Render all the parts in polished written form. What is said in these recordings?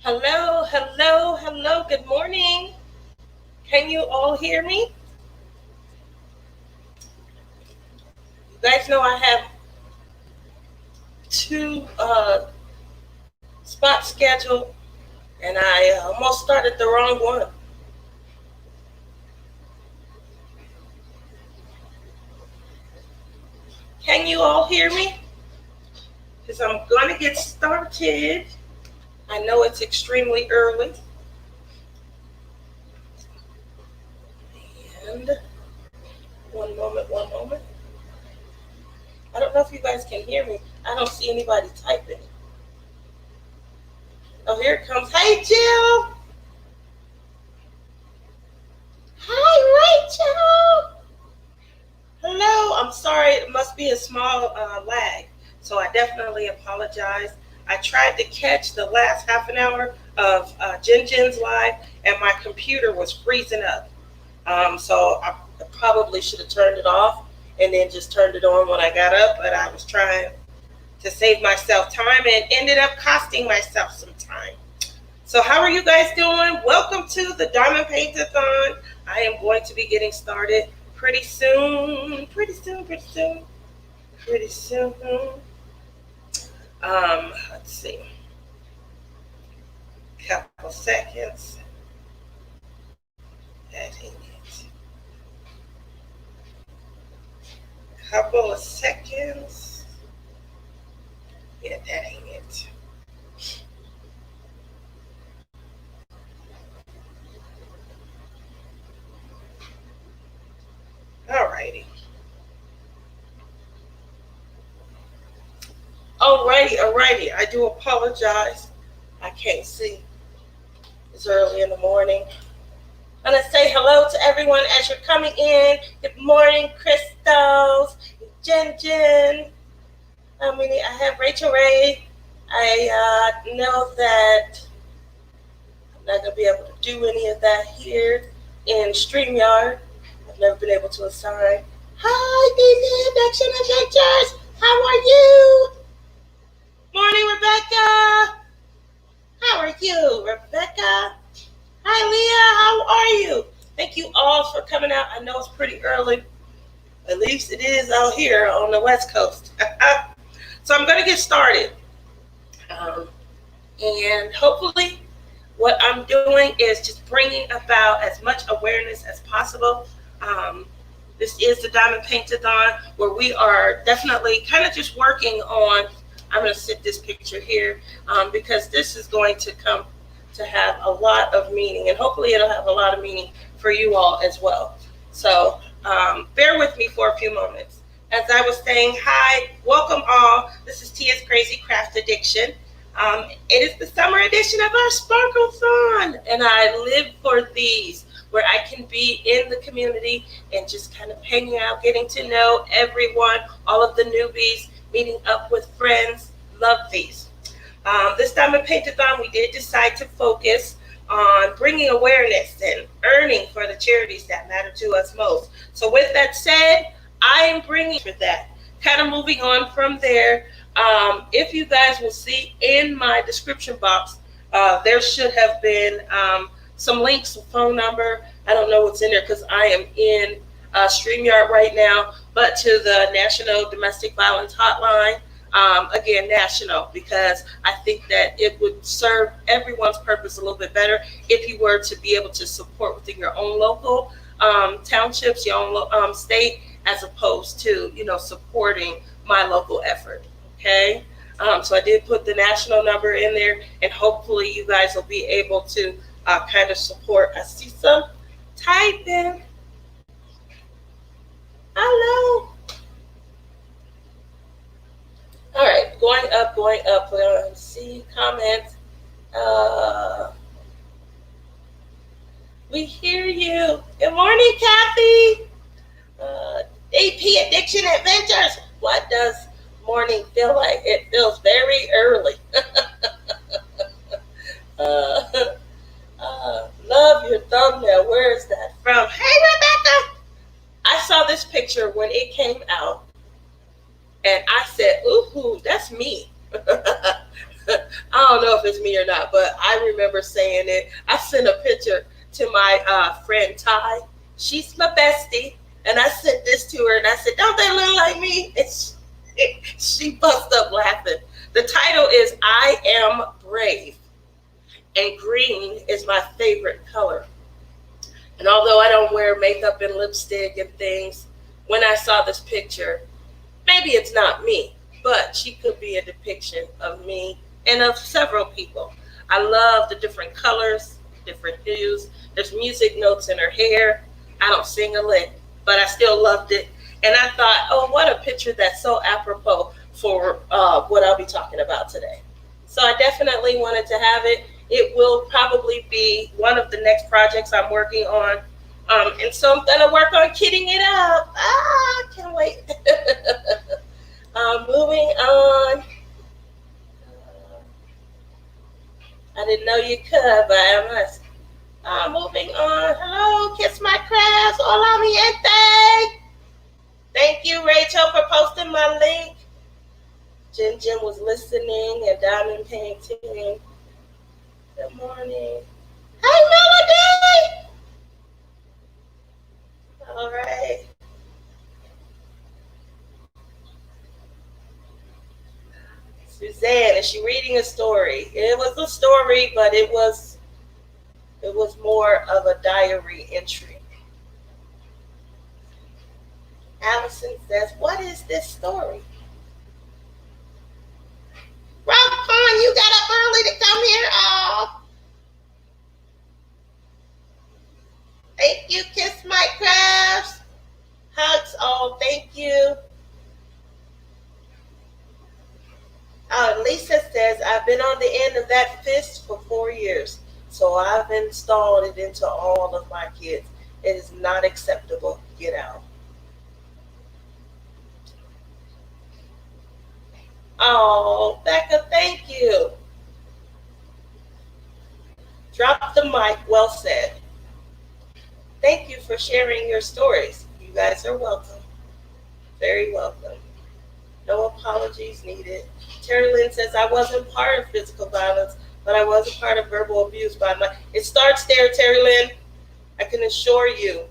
Hello, hello, hello. Good morning. Can you all hear me? You guys know I have two spots scheduled, and I almost started the wrong one. Can you all hear me? Because I'm going to get started. I know it's extremely early. And one moment, one moment. I don't know if you guys can hear me. I don't see anybody typing. Oh, here it comes. Hey, Jill. Hi, Rachel. Hello, I'm sorry. It must be a small lag, so I definitely apologize. I tried to catch the last half an hour of Jen Jen's live, and my computer was freezing up. So I probably should have turned it off and then just turned it on when I got up, but I was trying to save myself time and ended up costing myself some time. So, how are you guys doing? Welcome to the Diamond Paint-A-thon. I am going to be getting started pretty soon. Pretty soon, pretty soon, pretty soon. Let's see. Couple seconds. That ain't it. Couple of seconds. Yeah, that ain't it. Alrighty. Alrighty. I do apologize. I can't see. It's early in the morning. I'm going to say hello to everyone as you're coming in. Good morning, Christos, Jen. I have Rachel Ray. I know that I'm not going to be able to do any of that here in StreamYard. I've never been able to assign. Hi, DP-A-THON Adventures. How are you? Morning, Rebecca. How are you, Rebecca? Hi, Leah. How are you? Thank you all for coming out. I know it's pretty early. At least it is out here on the West Coast. So I'm going to get started. And hopefully, what I'm doing is just bringing about as much awareness as possible. This is the Diamond Paint-A-thon, where we are definitely kind of just working on. I'm going to sit this picture here because this is going to come to have a lot of meaning, and hopefully it'll have a lot of meaning for you all as well. So bear with me for a few moments. As I was saying, hi, welcome all. This is Tia's Crazy Craft Addiction. It is the summer edition of our Sparkle-thon, and I live for these, where I can be in the community and just kind of hanging out, getting to know everyone, all of the newbies, meeting up with friends. Love these. This Diamond Paint-A-thon, we did decide to focus on bringing awareness and earning for the charities that matter to us most. So with that said, I am bringing for that. Kind of moving on from there, if you guys will see in my description box, there should have been some links, a phone number. I don't know what's in there because I am in StreamYard right now, but to the National Domestic Violence Hotline. Again, national, because I think that it would serve everyone's purpose a little bit better if you were to be able to support within your own local townships, your own state, as opposed to, supporting my local effort. Okay. So I did put the national number in there, and hopefully you guys will be able to kind of support. I see some typing. Hello. All right, going up. Let's see comments. We hear you. Good morning, Kathy. DP Addiction Adventures. What does morning feel like? It feels very early. Love your thumbnail. Where is that from? Hey, Rebecca. I saw this picture when it came out, and I said, ooh, that's me. don't know if it's me or not, but I remember saying it. I sent a picture to my friend Ty. She's my bestie. And I sent this to her and I said, don't they look like me? And she bust up laughing. The title is I Am Brave. And green is my favorite color. And although I don't wear makeup and lipstick and things, when I saw this picture, maybe it's not me, but she could be a depiction of me and of several people. I love the different colors, different hues. There's music notes in her hair. I don't sing a lick, but I still loved it. And I thought, oh, what a picture that's so apropos for what I'll be talking about today. So I definitely wanted to have it. It will probably be one of the next projects I'm working on. And so I'm going to work on kitting it up. I can't wait. Moving on. I didn't know you could, but I must. Moving on. Hello, Kiss My Crafts. Hola, mi gente. Thank you, Rachel, for posting my link. Jim was listening and diamond painting. Good morning. Hey, Melody. All right. Suzanne, is she reading a story? It was a story, but it was more of a diary entry. Allison says, what is this story? Rob Pond, you got up early to come here. Oh. Thank you, Kiss My Crafts. Hugs, oh, thank you. Lisa says, I've been on the end of that fist for 4 years, so I've installed it into all of my kids. It is not acceptable. Get out. Oh, Becca, thank you. Drop the mic. Well said. Thank you for sharing your stories. You guys are welcome. Very welcome. No apologies needed. Terry Lynn says, I wasn't part of physical violence, but I was a part of verbal abuse by my... It starts there, Terry Lynn. I can assure you,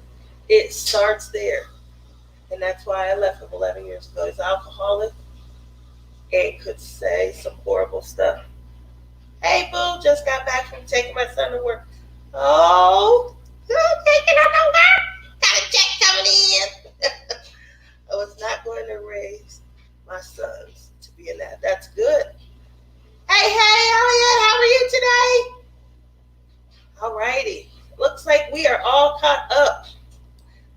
it starts there. And that's why I left him 11 years ago. He's alcoholic and could say some horrible stuff. Hey, boo, just got back from taking my son to work. Oh, taking him to work. Got a check coming in. I was not going to raise my sons to be in that. That's good. Hey, Elliot, how are you today? All righty. Looks like we are all caught up.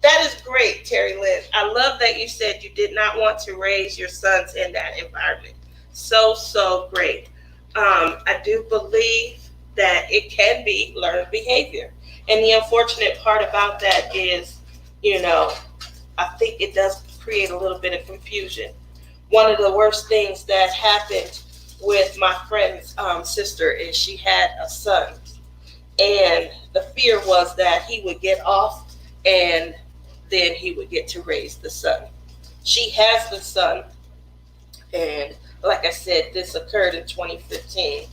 That is great, Terry Lynn. I love that you said you did not want to raise your sons in that environment. So great. I do believe that it can be learned behavior. And the unfortunate part about that is, I think it does create a little bit of confusion. One of the worst things that happened with my friend's sister is she had a son. And the fear was that he would get off and then he would get to raise the son. She has the son. And like I said, this occurred in 2015.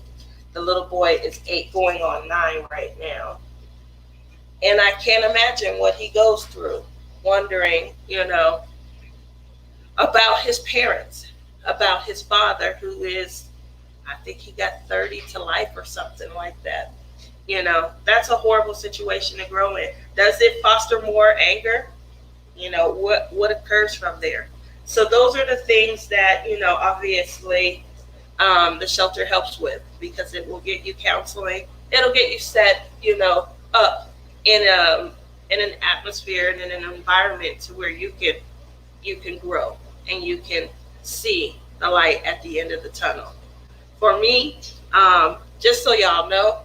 The little boy is 8 going on 9 right now. And I can't imagine what he goes through, wondering, about his parents, about his father, who is, I think he got 30 to life or something like that. That's a horrible situation to grow in. Does it foster more anger? What occurs from there? So those are the things that, obviously the shelter helps with, because it will get you counseling. It'll get you set, up in an atmosphere and in an environment to where you can grow and you can see the light at the end of the tunnel. For me, just so y'all know,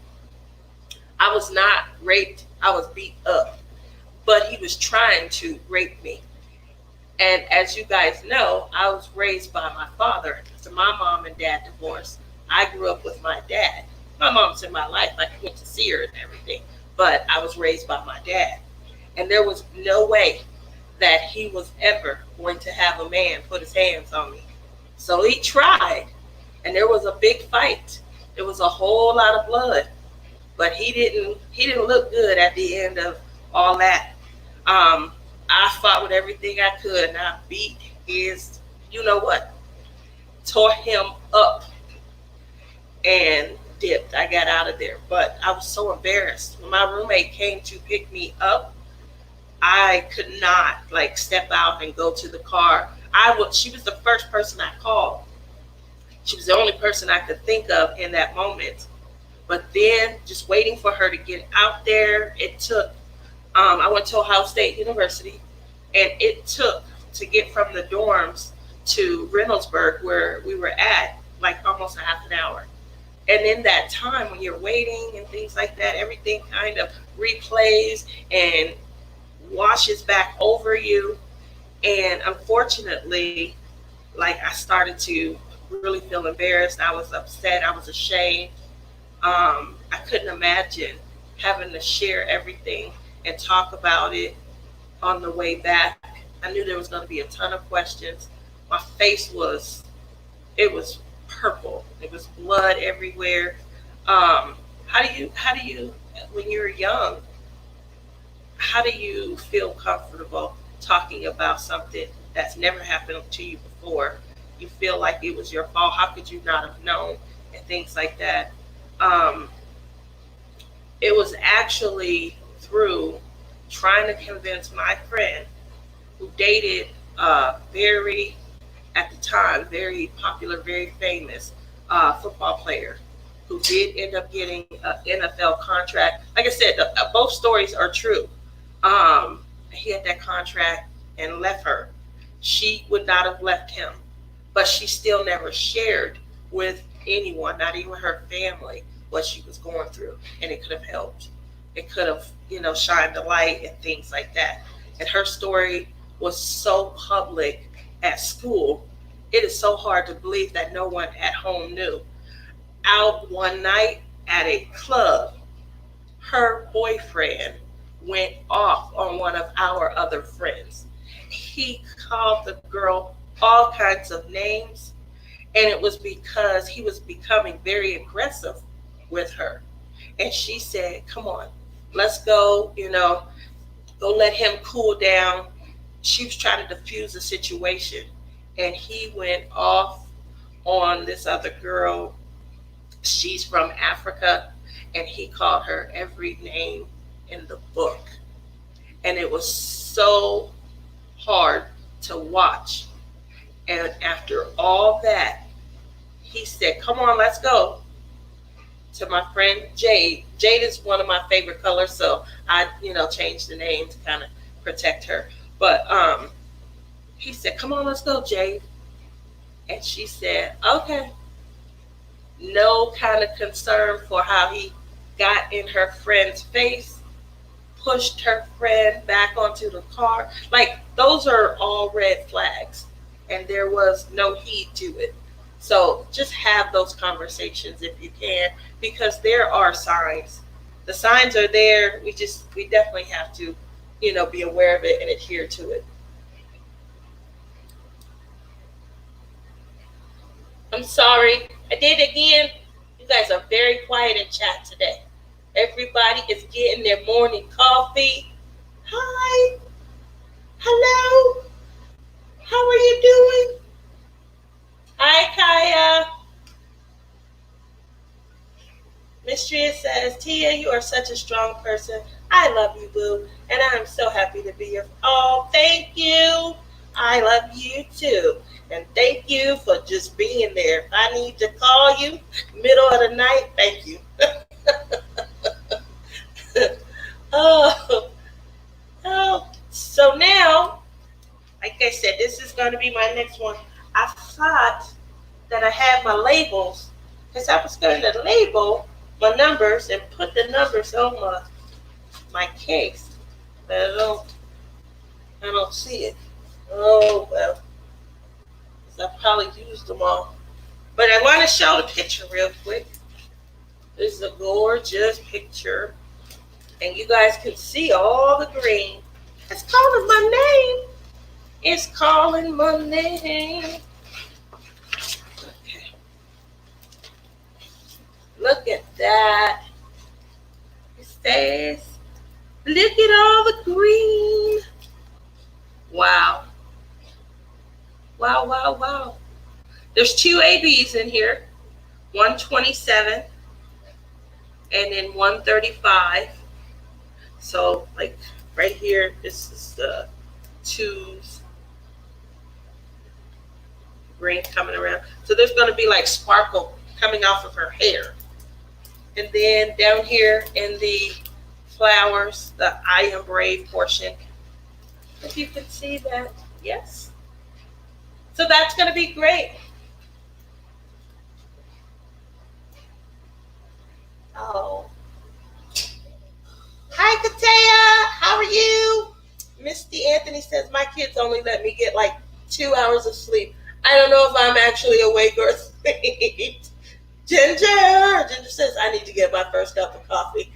I was not raped. I was beat up, but he was trying to rape me. And as you guys know, I was raised by my father. After my mom and dad divorced, I grew up with my dad. My mom's in my life. I went to see her and everything, but I was raised by my dad. And there was no way that he was ever going to have a man put his hands on me. So he tried, and there was a big fight. It was a whole lot of blood, but he didn't look good at the end of all that. Um, I fought with everything I could, and I beat his, you know what, tore him up and dipped. I got out of there, but I was so embarrassed. When my roommate came to pick me up, I could not like step out and go to the car. I would. She was the first person I called. She was the only person I could think of in that moment. But then, just waiting for her to get out there, it took. I went to Ohio State University, and it took to get from the dorms to Reynoldsburg, where we were at, like almost a half an hour. And in that time, when you're waiting and things like that, everything kind of replays and washes back over you. And unfortunately, like I started to really feel embarrassed. I was upset. I was ashamed. I couldn't imagine having to share everything and talk about it on the way back. I knew there was going to be a ton of questions. My face it was purple. It was blood everywhere. How do you, when you're young, how do you feel comfortable talking about something that's never happened to you before? You feel like it was your fault. How could you not have known? And things like that. Um, it was actually through trying to convince my friend who dated a very, at the time, very popular, very famous football player who did end up getting an NFL contract. Like I said, both stories are true. He had that contract and left her. She would not have left him, but she still never shared with anyone, not even her family, what she was going through, and it could have helped. It could have, shined the light and things like that. And her story was so public at school. It is so hard to believe that no one at home knew. Out one night at a club, her boyfriend went off on one of our other friends. He called the girl all kinds of names, and it was because he was becoming very aggressive with her. And she said, "Come on, let's go, go let him cool down." She was trying to diffuse the situation, and he went off on this other girl. She's from Africa, and he called her every name in the book. And it was so hard to watch. And after all that, he said, "Come on, let's go," to my friend Jade. Jade is one of my favorite colors, so I, changed the name to kind of protect her. But he said, "Come on, let's go, Jade." And she said, "Okay." No kind of concern for how he got in her friend's face, pushed her friend back onto the car. Like, those are all red flags, and there was no heed to it. So just have those conversations if you can, because there are signs. The signs are there. We definitely have to, be aware of it and adhere to it. I'm sorry. I did it again. You guys are very quiet in chat today. Everybody is getting their morning coffee. Hi. Hello. How are you doing? Hi, Kaya. Mistress says, "Tia, you are such a strong person. I love you, boo. And I'm so happy to be your." Oh, thank you. I love you too. And thank you for just being there. If I need to call you middle of the night, thank you. oh, oh. So now, like I said, this is going to be my next one. I thought that I had my labels, because I was going to label my numbers and put the numbers on my case, but I don't see it. Oh well, I probably used them all. But I want to show the picture real quick. This is a gorgeous picture, and you guys can see all the green. It's calling my name. It's calling my name. Okay. green. Wow. Wow, wow, wow. There's two ABs in here, 127 and then 135. So like right here, this is the twos, green coming around. So there's going to be like sparkle coming off of her hair. And then down here in the flowers, the I am brave portion. If you can see that, yes. So that's going to be great. Oh. Hi, Katea. How are you? Misty Anthony says, my kids only let me get like 2 hours of sleep. I don't know if I'm actually awake or asleep. Ginger says, I need to get my first cup of coffee.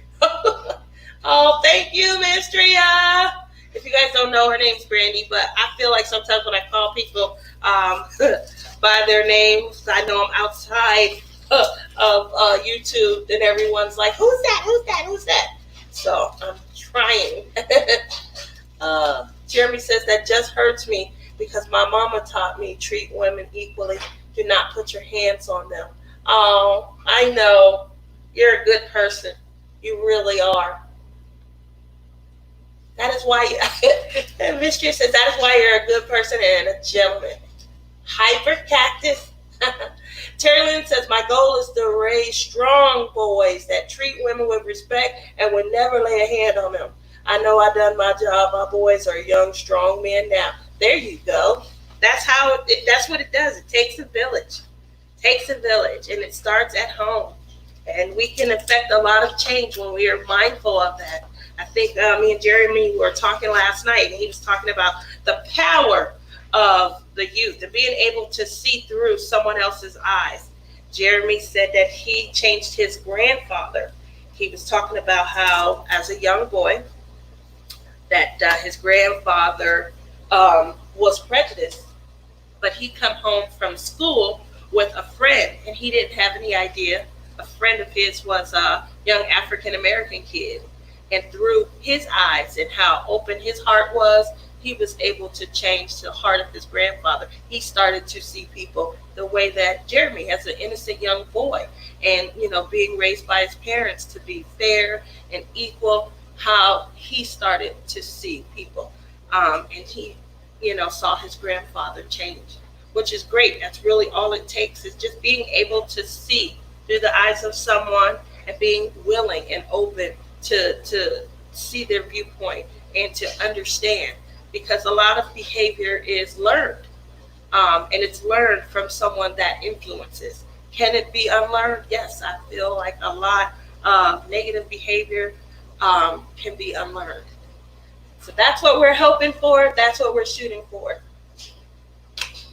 Oh, thank you, Miss Tria. If you guys don't know, her name's Brandy, but I feel like sometimes when I call people by their names, I know I'm outside of YouTube, and everyone's like, who's that? Who's that? Who's that? So I'm trying. Jeremy says, that just hurts me because my mama taught me treat women equally. Do not put your hands on them. Oh, I know. You're a good person. You really are. That is why, Mistress says, that is why you're a good person and a gentleman. Hyper Cactus. Terry Lynn says, my goal is to raise strong boys that treat women with respect and would never lay a hand on them. I know I've done my job. My boys are young, strong men now. There you go. That's what it does. It takes a village. Takes a village, and it starts at home. And we can affect a lot of change when we are mindful of that. I think me and Jeremy were talking last night, and he was talking about the power of the youth and being able to see through someone else's eyes. Jeremy said that he changed his grandfather. He was talking about how, as a young boy, that his grandfather was prejudiced, but he'd come home from school with a friend, and he didn't have any idea. A friend of his was a young African-American kid, and through his eyes and how open his heart was, he was able to change the heart of his grandfather. He started to see people the way that Jeremy, as an innocent young boy, and being raised by his parents to be fair and equal, how he started to see people, and he saw his grandfather change, which is great. That's really all it takes, is just being able to see through the eyes of someone and being willing and open to see their viewpoint and to understand, because a lot of behavior is learned, and it's learned from someone that influences. Can it be unlearned? Yes, I feel like a lot of negative behavior can be unlearned. So that's what we're hoping for. That's what we're shooting for.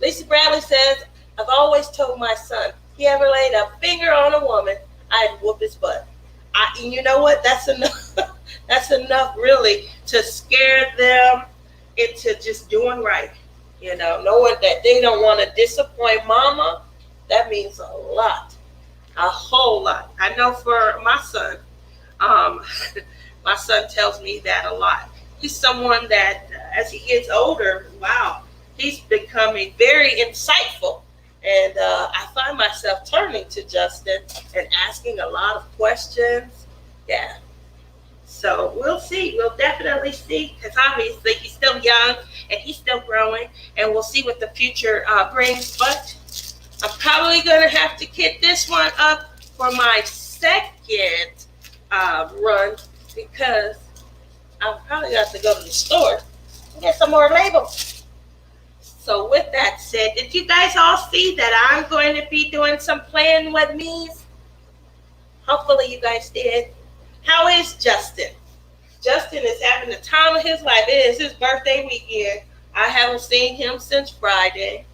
Lisa Bradley says, I've always told my son, if he ever laid a finger on a woman, I'd whoop his butt. And you know what? That's enough. That's enough, really, to scare them into just doing right. Knowing that they don't want to disappoint mama, that means a lot, a whole lot. I know for my son, my son tells me that a lot. He's someone that, as he gets older, wow, he's becoming very insightful. And I find myself turning to Justin and asking a lot of questions. Yeah. So we'll see. We'll definitely see, because obviously he's still young and he's still growing, and we'll see what the future brings. But I'm probably going to have to kit this one up for my second run, because I'm probably going to have to go to the store and get some more labels. So with that said, did you guys all see that I'm going to be doing some playing with me's? Hopefully you guys did. How is Justin? Justin is having the time of his life. It is his birthday weekend. I haven't seen him since Friday.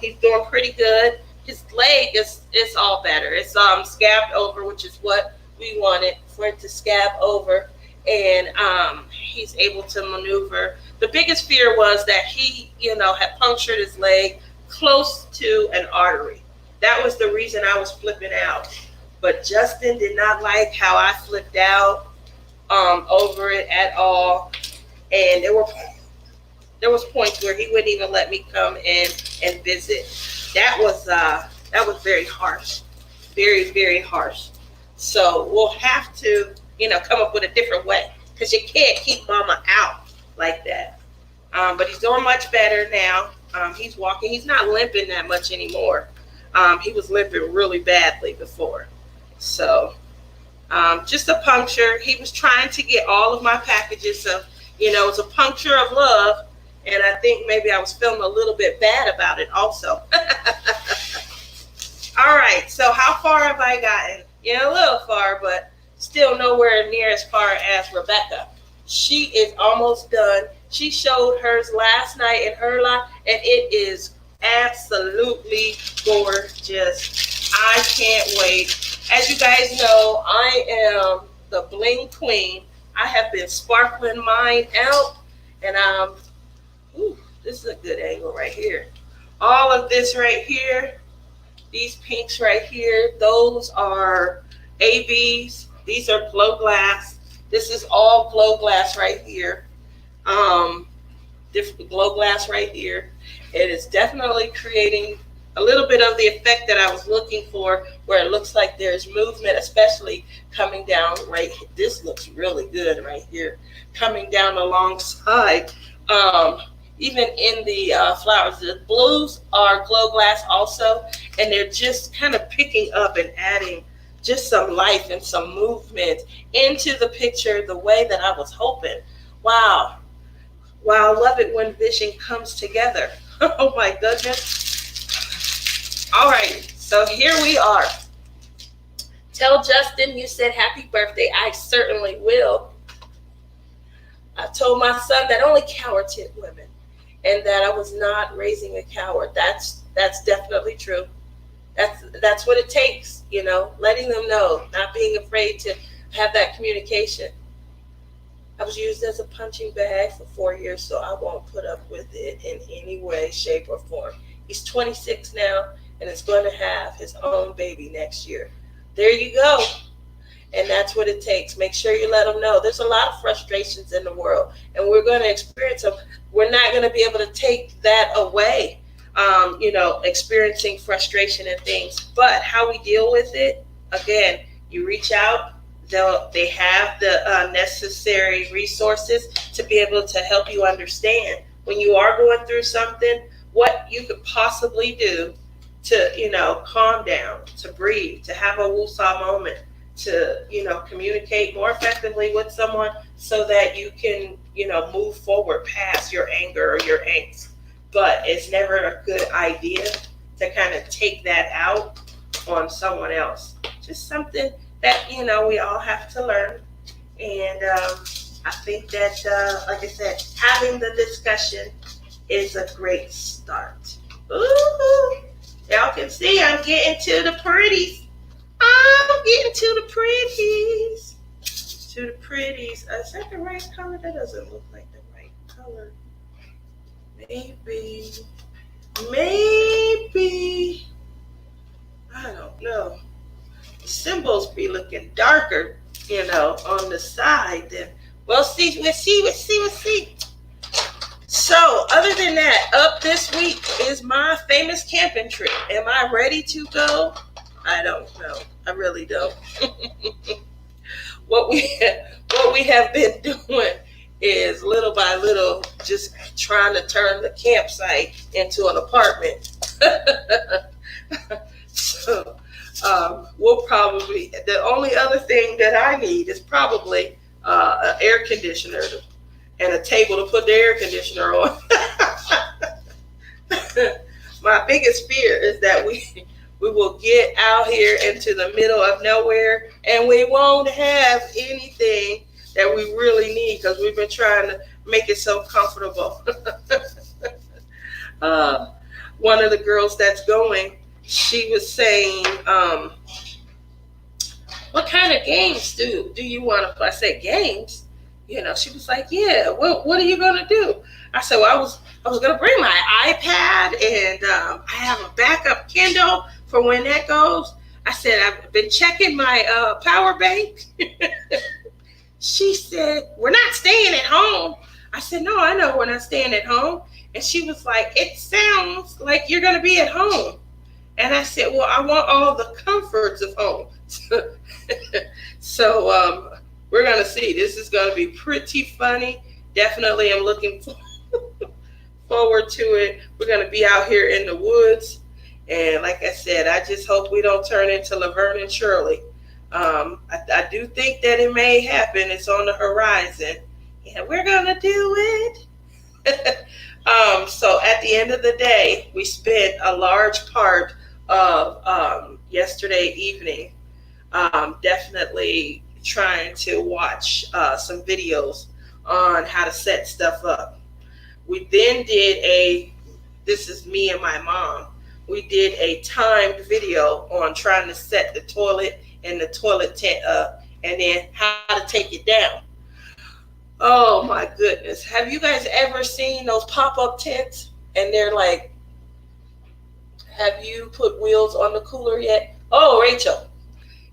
He's doing pretty good. His leg is all better. It's scabbed over, which is what we wanted, for it to scab over. And he's able to maneuver. The biggest fear was that he, had punctured his leg close to an artery. That was the reason I was flipping out. But Justin did not like how I flipped out. over it at all. And there was points where he wouldn't even let me come in and visit. That was very harsh, very, very harsh. So we'll have to, come up with a different way, because you can't keep mama out like that. But he's doing much better now. He's walking. He's not limping that much anymore. He was limping really badly before. So just a puncture. He was trying to get all of my packages. So, it's a puncture of love. And I think maybe I was feeling a little bit bad about it also. All right. So how far have I gotten? A little far, but still nowhere near as far as Rebecca. She is almost done. She showed hers last night in her life, and it is absolutely gorgeous. I can't wait. As you guys know, I am the bling queen. I have been sparkling mine out, and this is a good angle right here. All of this right here, these pinks right here, those are ABs. These are glow glass. This is all glow glass right here. Different glow glass right here. It is definitely creating a little bit of the effect that I was looking for, where it looks like there's movement, especially coming down right. This looks really good right here, coming down alongside. Even in the flowers, the blues are glow glass also, and they're just kind of picking up and adding just some life and some movement into the picture the way that I was hoping. Wow. Love it when vision comes together. Oh my goodness. All right, so here we are. Tell Justin you said happy birthday. I certainly will. I told my son that only cowards hit women, and that I was not raising a coward. That's definitely true. That's what it takes, letting them know, not being afraid to have that communication. I was used as a punching bag for 4 years, so I won't put up with it in any way, shape, or form. He's 26 now, and is going to have his own baby next year. There you go. And that's what it takes. Make sure you let them know. There's a lot of frustrations in the world, and we're going to experience them. We're not going to be able to take that away, experiencing frustration and things. But how we deal with it, again, you reach out. They have the necessary resources to be able to help you understand when you are going through something, what you could possibly do to, calm down, to breathe, to have a woosah moment, to, communicate more effectively with someone so that you can, move forward past your anger or your angst. But it's never a good idea to kind of take that out on someone else. Just something that, we all have to learn. And I think that, like I said, having the discussion is a great start. Ooh, y'all can see I'm getting to the pretties. I'm getting to the pretties. To the pretties. Is that the right color? That doesn't look like the right color. Maybe. I don't know. The symbols be looking darker, on the side. Then we'll see. So, other than that, up this week is my famous camping trip. Am I ready to go? I don't know. I really don't. What we have been doing is little by little just trying to turn the campsite into an apartment. So we'll probably, the only other thing that I need is probably an air conditioner and a table to put the air conditioner on. My biggest fear is that we will get out here into the middle of nowhere and we won't have anything that we really need because we've been trying to make it so comfortable. One of the girls that's going, she was saying, what kind of games do you want to play? I said, games? She was like, yeah, what are you going to do? I said, well, I was going to bring my iPad and I have a backup Kindle for when that goes. I said, I've been checking my power bank. She said, we're not staying at home. I said, no, I know we're not staying at home. And she was like, it sounds like you're going to be at home. And I said, well, I want all the comforts of home. So we're going to see. This is going to be pretty funny. Definitely, I'm looking forward to it. We're going to be out here in the woods. And like I said, I just hope we don't turn into Laverne and Shirley. I do think that it may happen. It's on the horizon. And we're going to do it. So at the end of the day, we spent a large part of yesterday evening definitely trying to watch some videos on how to set stuff up. We then did this is me and my mom, we did a timed video on trying to set the toilet and the toilet tent up and then how to take it down. Oh my goodness. Have you guys ever seen those pop-up tents? And they're like, have you put wheels on the cooler yet? Oh, Rachel.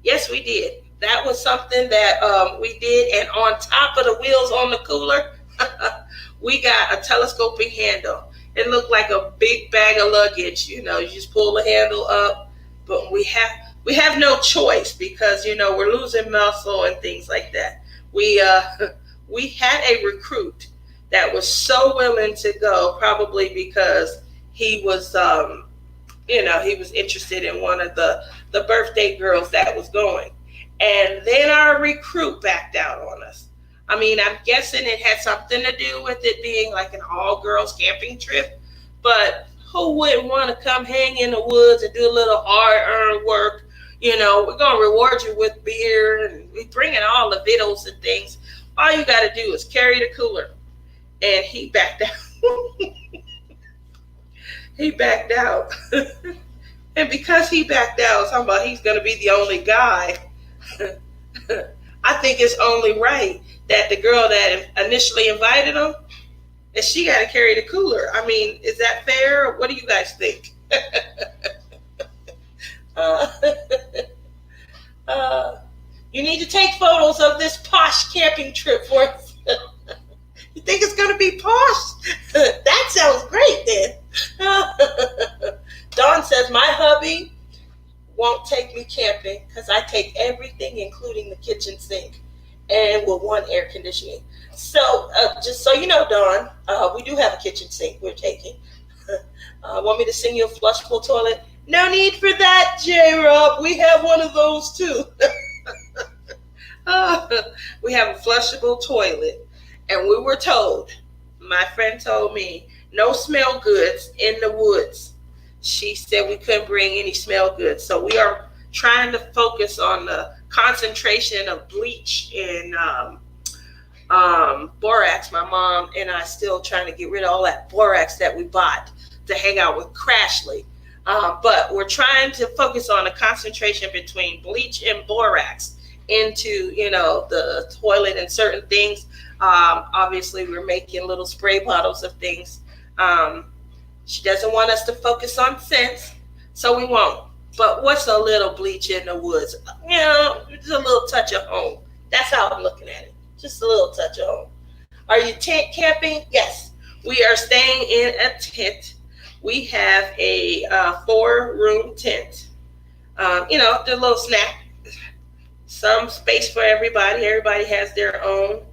Yes, we did. That was something that we did. And on top of the wheels on the cooler, we got a telescoping handle. It looked like a big bag of luggage. You just pull the handle up. But we have no choice because, we're losing muscle and things like that. We had a recruit that was so willing to go, probably because he was, he was interested in one of the birthday girls that was going. And then our recruit backed out on us. I mean, I'm guessing it had something to do with it being like an all-girls camping trip. But who wouldn't want to come hang in the woods and do a little hard-earned work? We're going to reward you with beer, and we bring in all the victuals and things. All you got to do is carry the cooler. And he backed out. He backed out. And because he backed out, talking about he's going to be the only guy, I think it's only right that the girl that initially invited him, that she got to carry the cooler. I mean, is that fair? What do you guys think? You need to take photos of this posh camping trip for us. You think it's going to be posh? That sounds great then. Dawn says, my hubby won't take me camping because I take everything, including the kitchen sink, and with one air conditioning. So just so you know, Dawn, we do have a kitchen sink we're taking. Want me to sing you a flushable toilet? No need for that, J-Rob. We have one of those too. We have a flushable toilet. And we were told, my friend told me, no smell goods in the woods. She said we couldn't bring any smell goods. So we are trying to focus on the concentration of bleach and borax. My mom and I still trying to get rid of all that borax that we bought to hang out with Crashly. But we're trying to focus on the concentration between bleach and borax into, the toilet and certain things. Obviously, we're making little spray bottles of things. She doesn't want us to focus on scents, so we won't. But what's a little bleach in the woods? Just a little touch of home. That's how I'm looking at it. Just a little touch of home. Are you tent camping? Yes. We are staying in a tent. We have a 4-room tent. The little snack. Some space for everybody. Everybody has their own.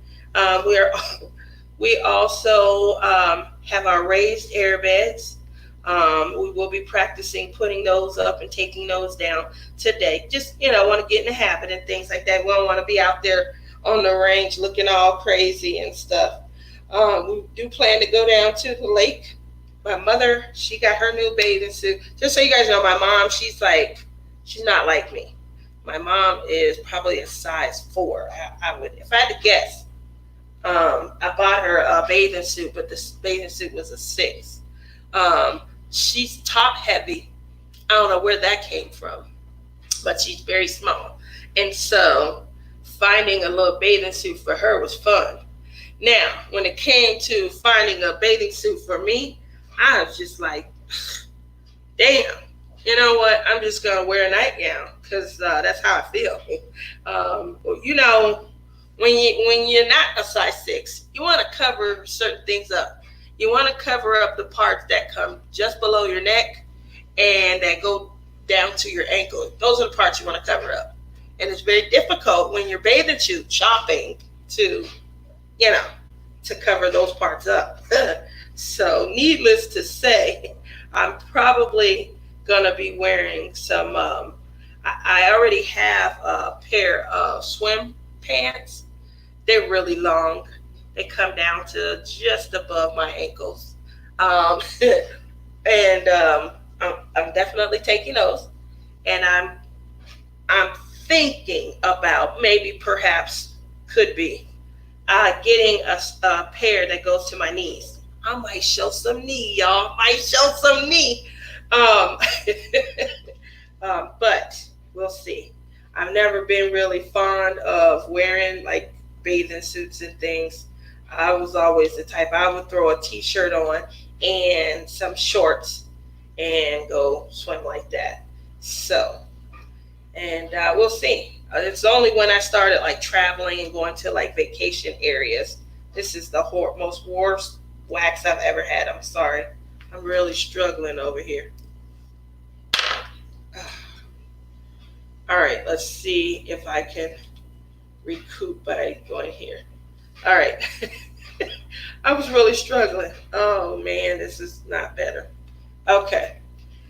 We also have our raised air beds. We will be practicing putting those up and taking those down today. Just, want to get in the habit and things like that. We don't want to be out there on the range looking all crazy and stuff. We do plan to go down to the lake. My mother, she got her new bathing suit. Just so you guys know, my mom, she's not like me. My mom is probably a size 4. I would, if I had to guess. I bought her a bathing suit, but this bathing suit was a 6. She's top heavy. I don't know where that came from, but she's very small. And so finding a little bathing suit for her was fun. Now, when it came to finding a bathing suit for me, I was just like, damn, you know what? I'm just going to wear a nightgown because that's how I feel. when you're not a size 6, you want to cover certain things up. You want to cover up the parts that come just below your neck and that go down to your ankle. Those are the parts you want to cover up. And it's very difficult when you're bathing suit shopping to, to cover those parts up. So needless to say, I'm probably going to be wearing some, I already have a pair of swim pants. They're really long. They come down to just above my ankles. And I'm definitely taking those. And I'm thinking about perhaps could be getting a pair that goes to my knees. I might show some knee, y'all. But we'll see. I've never been really fond of wearing like bathing suits and things. I was always the type, I would throw a t-shirt on and some shorts and go swim like that. So, and we'll see. It's only when I started like traveling and going to like vacation areas. This is the most worst wax I've ever had. I'm sorry. I'm really struggling over here. All right, let's see if I can recoup by going here. All right. I was really struggling. Oh man, this is not better. Okay.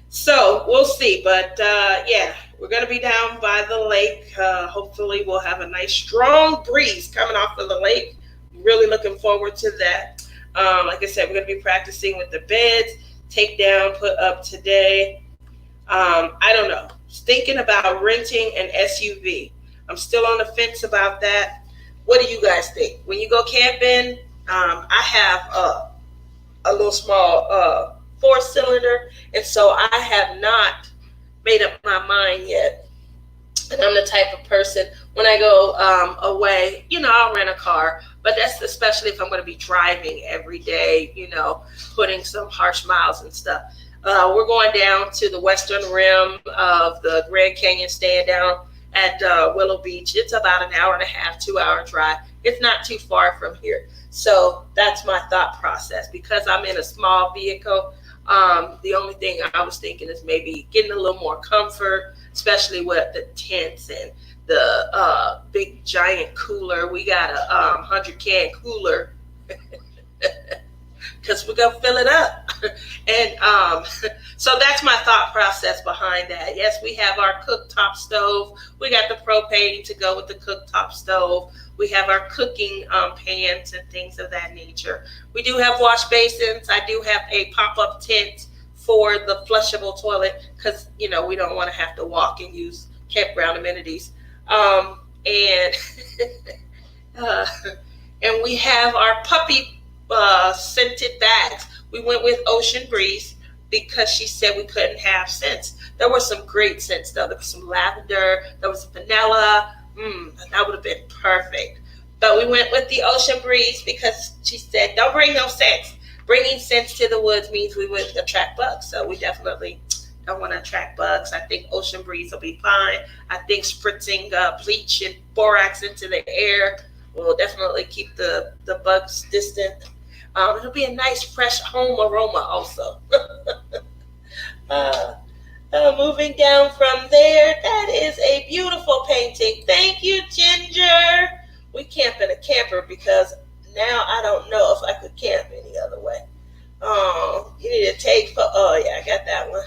So we'll see. But yeah, we're going to be down by the lake. Hopefully we'll have a nice strong breeze coming off of the lake. Really looking forward to that. Like I said, we're going to be practicing with the beds, take down, put up today. I don't know. Thinking about renting an SUV. I'm still on the fence about that. What do you guys think? When you go camping, I have a little small 4-cylinder, and so I have not made up my mind yet. And I'm the type of person, when I go away, I'll rent a car, but that's especially if I'm going to be driving every day, putting some harsh miles and stuff. We're going down to the western rim of the Grand Canyon, staying down at Willow Beach. It's about an hour and a half, 2-hour drive. It's not too far from here. So that's my thought process. Because I'm in a small vehicle, the only thing I was thinking is maybe getting a little more comfort, especially with the tents and the big giant cooler. We got a 100-can cooler because we're going to fill it up. And so that's my thought process behind that. Yes, we have our cooktop stove. We got the propane to go with the cooktop stove. We have our cooking pans and things of that nature. We do have wash basins. I do have a pop-up tent for the flushable toilet because, we don't want to have to walk and use campground amenities. And we have our puppy scented bags. We went with Ocean Breeze because she said we couldn't have scents. There were some great scents though. There was some lavender, there was vanilla. That would have been perfect. But we went with the Ocean Breeze because she said, don't bring no scents. Bringing scents to the woods means we would attract bugs. So we definitely don't want to attract bugs. I think Ocean Breeze will be fine. I think spritzing bleach and borax into the air will definitely keep the bugs distant. It'll be a nice, fresh home aroma also. Moving down from there, that is a beautiful painting. Thank you, Ginger. We camp in a camper because now I don't know if I could camp any other way. You need a take for, I got that one.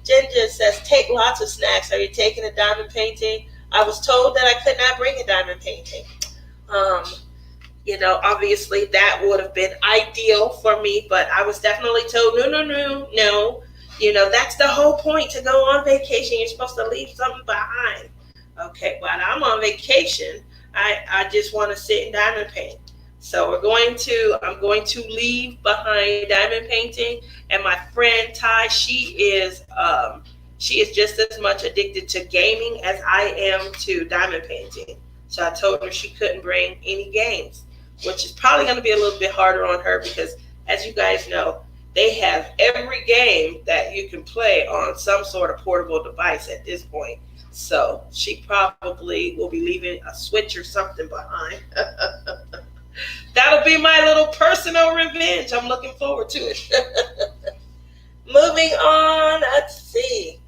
Ginger says, take lots of snacks. Are you taking a diamond painting? I was told that I could not bring a diamond painting. Obviously that would have been ideal for me, but I was definitely told, no. That's the whole point to go on vacation. You're supposed to leave something behind. Okay, while I'm on vacation, I just want to sit and diamond paint. So I'm going to leave behind diamond painting. And my friend Ty, she is just as much addicted to gaming as I am to diamond painting. So I told her she couldn't bring any games, which is probably going to be a little bit harder on her because, as you guys know, They have every game that you can play on some sort of portable device at this point. So she probably will be leaving a Switch or something behind. That'll be my little personal revenge. I'm looking forward to it. Moving on, let's see.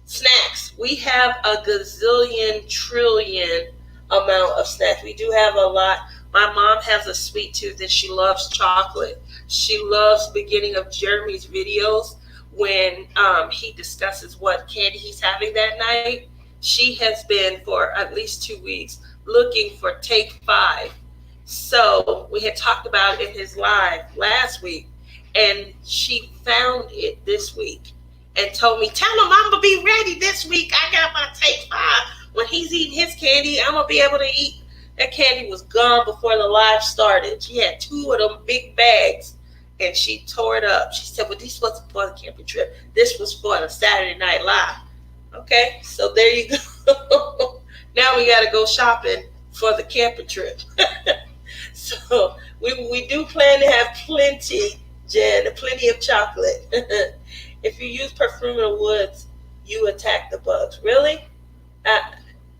Snacks. We have a gazillion trillion amount of snacks. We do have a lot. My mom has a sweet tooth and she loves chocolate. She loves beginning of Jeremy's videos when he discusses what candy he's having that night. She has been for at least 2 weeks looking for Take 5. So we had talked about it in his live last week, and she found it this week and told me, tell him I'm going to be ready this week. I got my Take 5. When he's eating his candy, I'm going to be able to eat. That candy was gone before the live started. She had 2 of them big bags, and she tore it up. She said, well, this wasn't for the camping trip. This was for the Saturday Night Live. Okay, so there you go. Now we got to go shopping for the camping trip. So we do plan to have plenty, Jen, plenty of chocolate. If you use perfume in the woods, you attack the bugs. Really?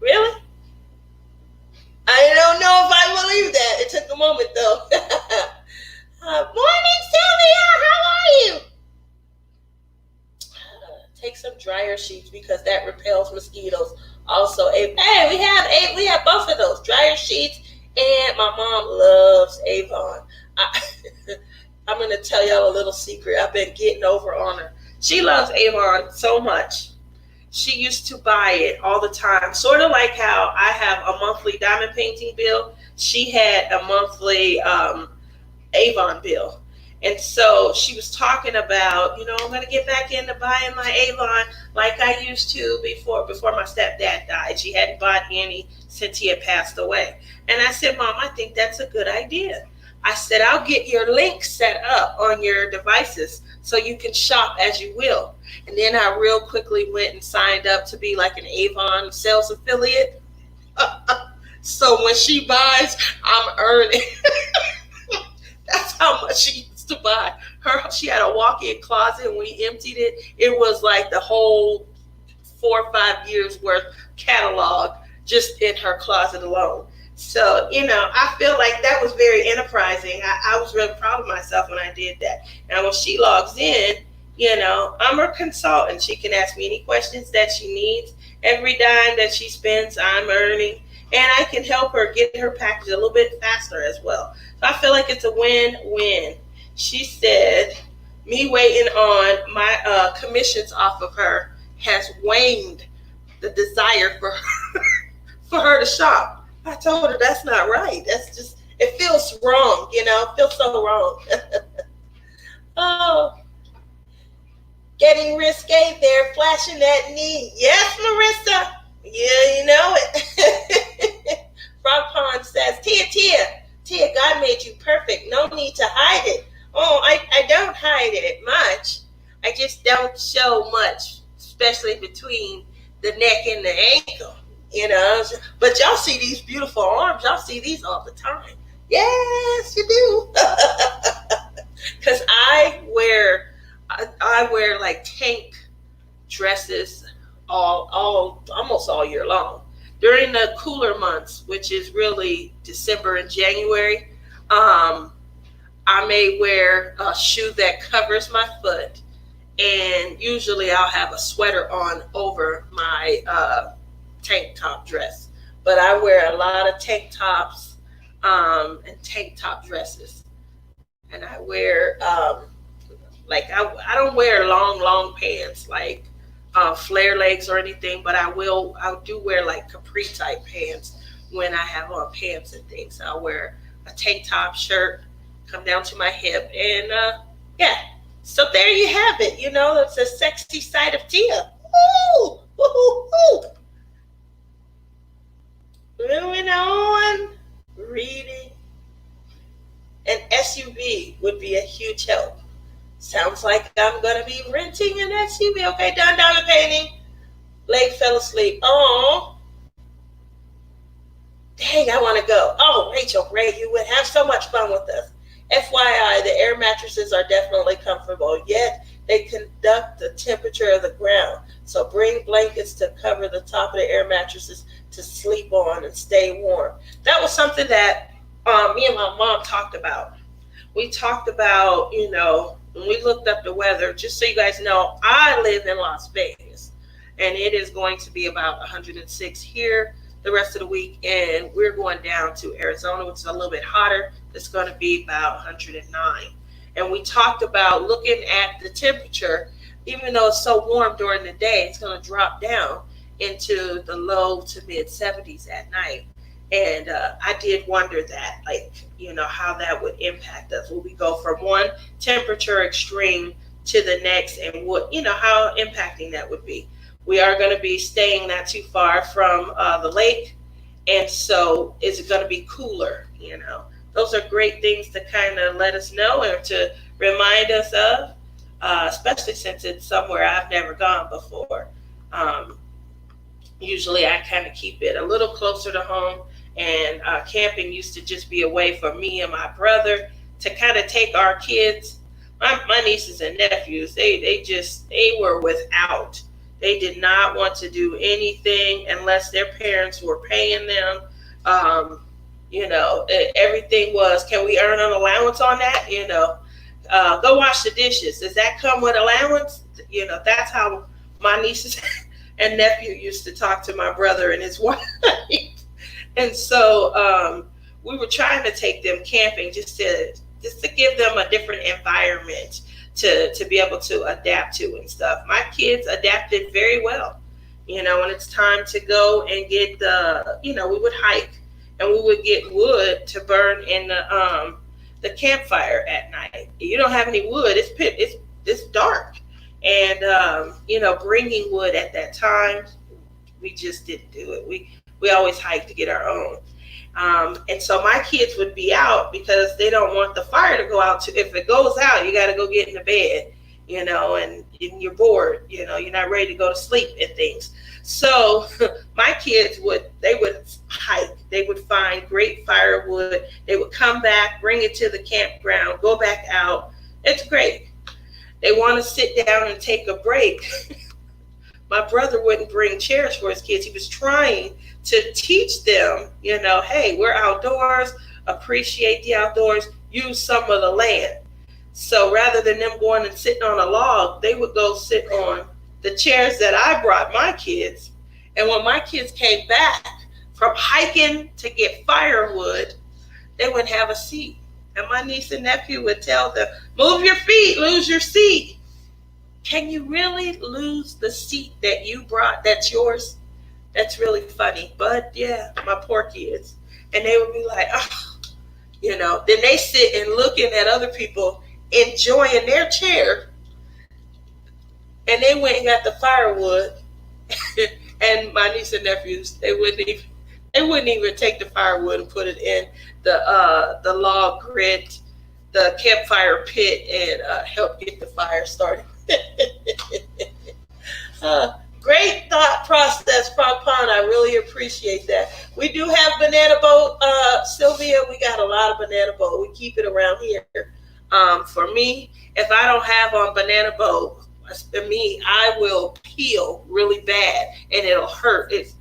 Really? I don't know if I believe that. It took a moment, though. Morning, Sylvia. How are you? Take some dryer sheets because that repels mosquitoes. Also, hey, we have both of those, dryer sheets, and my mom loves Avon. I'm going to tell y'all a little secret. I've been getting over on her. She loves Avon so much. She used to buy it all the time, sort of like how I have a monthly diamond painting bill. She had a monthly Avon bill. And so she was talking about, I'm going to get back into buying my Avon like I used to before my stepdad died. She hadn't bought any since he had passed away. And I said, Mom, I think that's a good idea. I said, I'll get your link set up on your devices so you can shop as you will. And then I real quickly went and signed up to be like an Avon sales affiliate. So when she buys, I'm earning. That's how much she used to buy. She had a walk-in closet, and when we emptied it, it was like the whole 4 or 5 years worth catalog just in her closet alone. So, I feel like that was very enterprising. I was really proud of myself when I did that. Now, when she logs in, I'm her consultant. She can ask me any questions that she needs. Every dime that she spends, I'm earning. And I can help her get her package a little bit faster as well. So I feel like it's a win-win. She said, me waiting on my commissions off of her has waned the desire for her to shop. I told her that's not right. That's just, it feels wrong, it feels so wrong. Oh, getting risque there, flashing that knee. Yes, Marissa. Yeah, you know it. Frog Pond says, Tia, God made you perfect. No need to hide it. Oh, I don't hide it much. I just don't show much, especially between the neck and the ankle. But y'all see these beautiful arms. Y'all see these all the time. Yes, you do. Because I wear like tank dresses almost all year long. During the cooler months, which is really December and January, I may wear a shoe that covers my foot, and usually I'll have a sweater on over my tank top dress. But I wear a lot of tank tops and tank top dresses, and I wear I don't wear long pants like flare legs or anything, but I do wear like capri type pants when I have on pants and things. I'll wear a tank top shirt, come down to my hip, and yeah. So there you have it. It's a sexy side of Tia. Woo! Woo! Moving on, reading. An SUV would be a huge help. Sounds like I'm going to be renting an SUV. Okay, done diamond painting. Leg fell asleep. Oh, dang, I want to go. Oh, Rachel, Ray, you would have so much fun with us. FYI, the air mattresses are definitely comfortable, yet they conduct the temperature of the ground. So bring blankets to cover the top of the air mattresses to sleep on and stay warm. That was something that me and my mom talked about. We talked about, when we looked up the weather, just so you guys know, I live in Las Vegas and it is going to be about 106 here the rest of the week. And we're going down to Arizona, which is a little bit hotter. It's going to be about 109. And we talked about looking at the temperature, even though it's so warm during the day, it's going to drop down into the low to mid 70s at night. And I did wonder that, how that would impact us. Will we go from one temperature extreme to the next, and how impacting that would be? We are going to be staying not too far from the lake, and so is it going to be cooler? Those are great things to kind of let us know and to remind us of, especially since it's somewhere I've never gone before. Usually I kind of keep it a little closer to home, and camping used to just be a way for me and my brother to kind of take our kids. My nieces and nephews, they were without. They did not want to do anything unless their parents were paying them. Everything was, can we earn an allowance on that? Go wash the dishes. Does that come with allowance? That's how my nieces and nephew used to talk to my brother and his wife. And so we were trying to take them camping just to give them a different environment to be able to adapt to and stuff. My kids adapted very well. When it's time to go and get we would hike and we would get wood to burn in the campfire at night. You don't have any wood, it's dark. And bringing wood at that time, we just didn't do it. We always hike to get our own. And so my kids would be out because they don't want the fire to go out. If it goes out, you got to go get in the bed, and you're bored, you're not ready to go to sleep and things. So my kids would hike. They would find great firewood. They would come back, bring it to the campground, go back out. It's great. They want to sit down and take a break. My brother wouldn't bring chairs for his kids. He was trying to teach them, hey, we're outdoors, appreciate the outdoors, use some of the land. So rather than them going and sitting on a log, they would go sit on the chairs that I brought my kids. And when my kids came back from hiking to get firewood, they wouldn't have a seat. And my niece and nephew would tell them, move your feet, lose your seat. Can you really lose the seat that you brought that's yours? That's really funny. But yeah, my poor kids. And they would be like, then they sit and looking at other people enjoying their chair. And they went and got the firewood. And my niece and nephews, they wouldn't even take the firewood and put it in the log grit, the campfire pit, and help get the fire started. Great thought process, Pon. I really appreciate that. We do have banana boat, Sylvia. We got a lot of banana boat. We keep it around here. For me, if I don't have on banana boat, I will peel really bad, and it'll hurt. It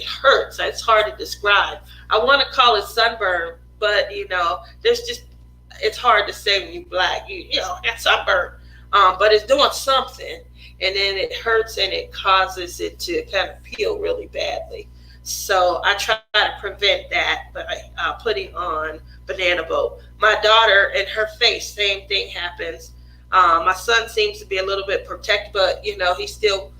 hurts. It's hard to describe. I want to call it sunburn, but it's hard to say when you're black. It's sunburn. But it's doing something, and then it hurts and it causes it to kind of peel really badly. So I try to prevent that by putting on banana boat. My daughter and her face, same thing happens. My son seems to be a little bit protected, but he still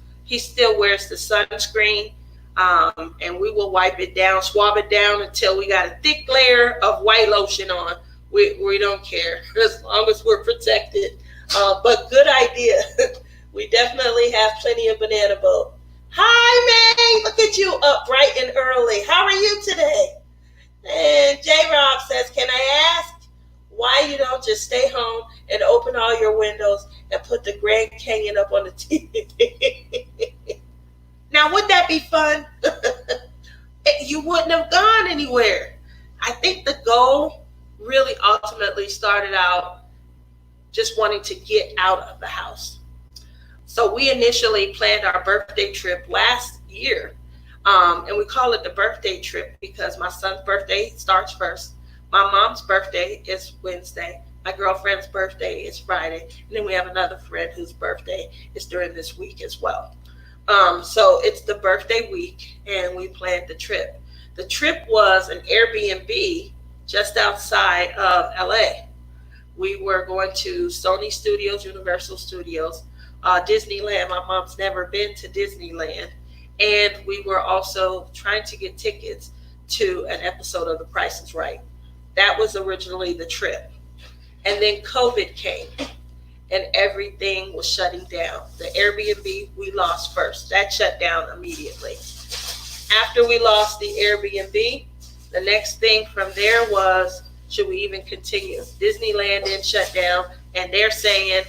wears the sunscreen, and we will wipe it down, swab it down until we got a thick layer of white lotion on. We don't care as long as we're protected. But good idea. We definitely have plenty of banana boat. Hi, May. Look at you up bright and early. How are you today? And J-Rob says, can I ask why you don't just stay home and open all your windows and put the Grand Canyon up on the TV? Now, wouldn't that be fun? You wouldn't have gone anywhere. I think the goal really ultimately started out just wanting to get out of the house. So we initially planned our birthday trip last year. And we call it the birthday trip because my son's birthday starts first. My mom's birthday is Wednesday. My girlfriend's birthday is Friday. And then we have another friend whose birthday is during this week as well. So it's the birthday week, and we planned the trip. The trip was an Airbnb just outside of LA. We were going to Sony Studios, Universal Studios, Disneyland. My mom's never been to Disneyland. And we were also trying to get tickets to an episode of The Price is Right. That was originally the trip. And then COVID came and everything was shutting down. The Airbnb we lost first. That shut down immediately. After we lost the Airbnb, the next thing from there was, should we even continue? Disneyland then shut down, and they're saying,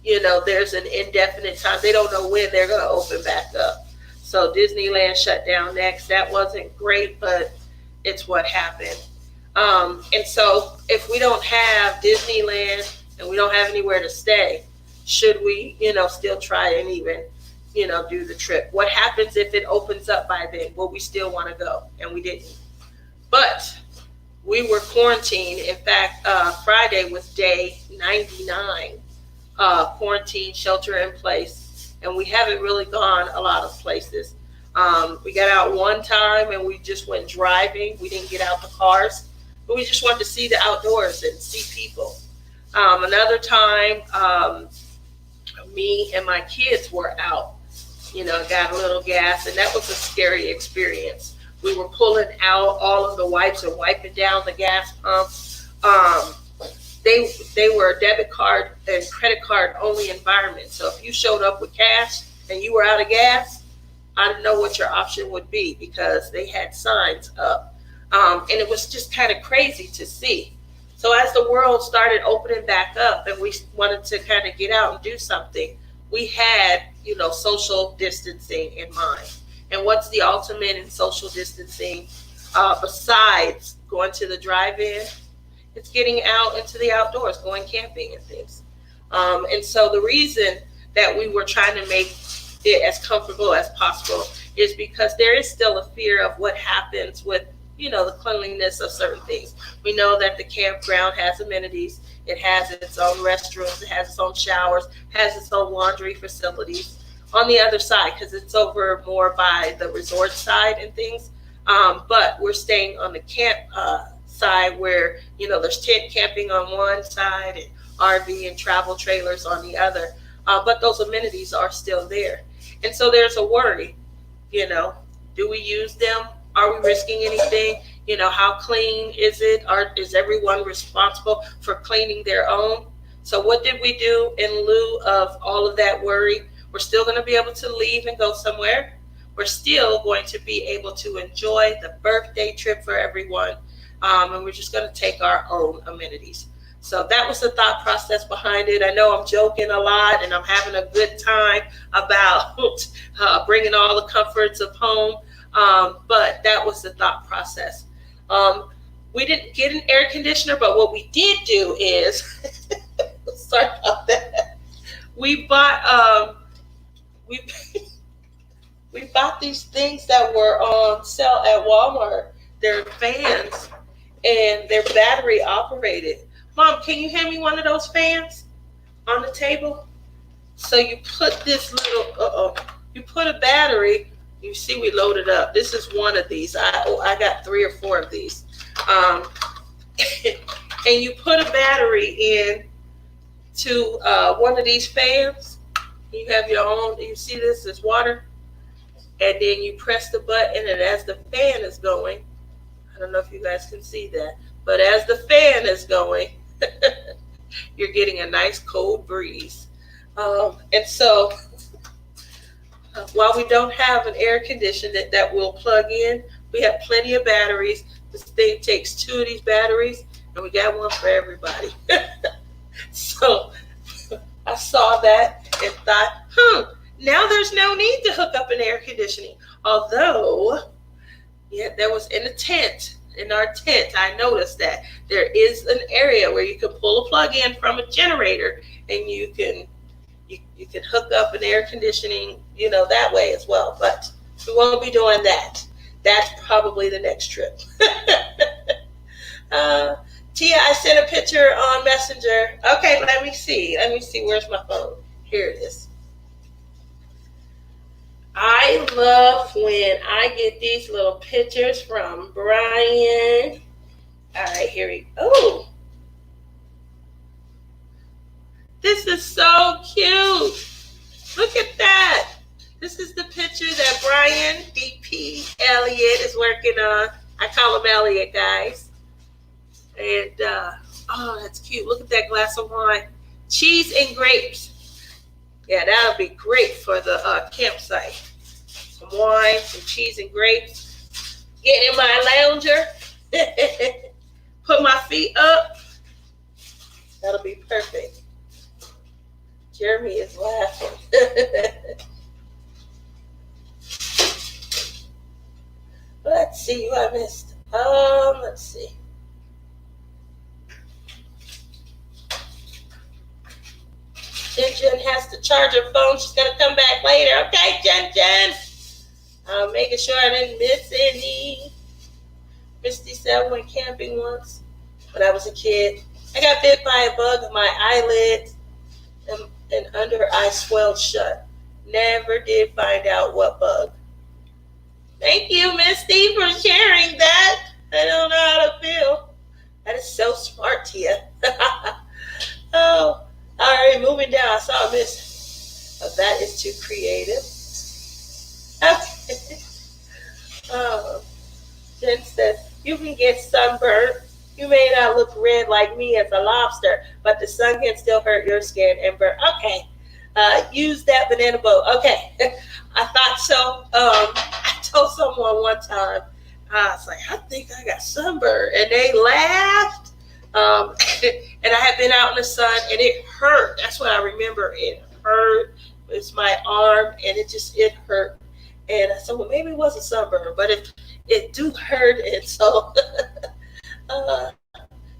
there's an indefinite time. They don't know when they're going to open back up. So Disneyland shut down next. That wasn't great, but it's what happened. And so if we don't have Disneyland and we don't have anywhere to stay, should we, still try and even, do the trip? What happens if it opens up by then? Will we still want to go? And we didn't. But we were quarantined. In fact, Friday was day 99, quarantine, shelter in place. And we haven't really gone a lot of places. We got out one time and we just went driving. We didn't get out the cars, but we just wanted to see the outdoors and see people. Another time, me and my kids were out, got a little gas, and that was a scary experience. We were pulling out all of the wipes and wiping down the gas pump. They were a debit card and credit card only environment. So if you showed up with cash and you were out of gas, I didn't know what your option would be because they had signs up. And it was just kind of crazy to see. So as the world started opening back up and we wanted to kind of get out and do something, we had, social distancing in mind. And what's the ultimate in social distancing besides going to the drive-in? It's getting out into the outdoors, going camping and things. And so the reason that we were trying to make it as comfortable as possible is because there is still a fear of what happens with, the cleanliness of certain things. We know that the campground has amenities. It has its own restrooms. It has its own showers, has its own laundry facilities. On the other side, because it's over more by the resort side and things. But we're staying on the camp side where, there's tent camping on one side and RV and travel trailers on the other. But those amenities are still there. And so there's a worry, do we use them? Are we risking anything? How clean is it? Is everyone responsible for cleaning their own? So what did we do in lieu of all of that worry? We're still going to be able to leave and go somewhere. We're still going to be able to enjoy the birthday trip for everyone. And we're just going to take our own amenities. So that was the thought process behind it. I know I'm joking a lot and I'm having a good time about bringing all the comforts of home. But that was the thought process. We didn't get an air conditioner, but what we did do is, sorry about that. We bought we bought these things that were on sale at Walmart. They're fans and they're battery operated. Mom, can you hand me one of those fans on the table? So you put this little, you put a battery. You see, we loaded up. This is one of these. I got 3 or 4 of these. And you put a battery in to one of these fans. You have your own. You see this is water. And then you press the button, and as the fan is going, I don't know if you guys can see that, but as the fan is going, you're getting a nice cold breeze. And so while we don't have an air conditioner that will plug in, we have plenty of batteries. This thing takes 2 of these batteries, and we got one for everybody. So I saw that and thought, now there's no need to hook up an air conditioning. Although, yeah, there was in a tent, in our tent, I noticed that there is an area where you can pull a plug in from a generator, and you can hook up an air conditioning, that way as well. But we won't be doing that. That's probably the next trip. Tia, I sent a picture on Messenger. Okay, let me see. Where's my phone? Here it is. I love when I get these little pictures from Brian. All right, here we go. Oh, this is so cute. Look at that. This is the picture that Brian DP Elliott is working on. I call him Elliott, guys. And, oh, that's cute. Look at that glass of wine. Cheese and grapes. Yeah, that'll be great for the campsite. Some wine, some cheese and grapes. Get in my lounger. Put my feet up. That'll be perfect. Jeremy is laughing. Let's see who I missed. Let's see. Jen has to charge her phone. She's going to come back later. Okay, Jen. I'm making sure I didn't miss any. Misty said I went camping once when I was a kid. I got bit by a bug in my eyelid and under eye swelled shut. Never did find out what bug. Thank you, Misty, for sharing that. I don't know how to feel. That is so smart, Tia. Oh. All right, moving down. I saw a miss. Oh, that is too creative. Okay. Jen says, you can get sunburned. You may not look red like me as a lobster, but the sun can still hurt your skin and burn. Okay. Use that banana boat. Okay. I thought so. I told someone one time, I was like, I think I got sunburned. And they laughed. And I had been out in the sun and it hurt. That's what I remember. It hurt. It's my arm and it hurt. And I said, well, maybe it wasn't sunburn, but it do hurt. And so,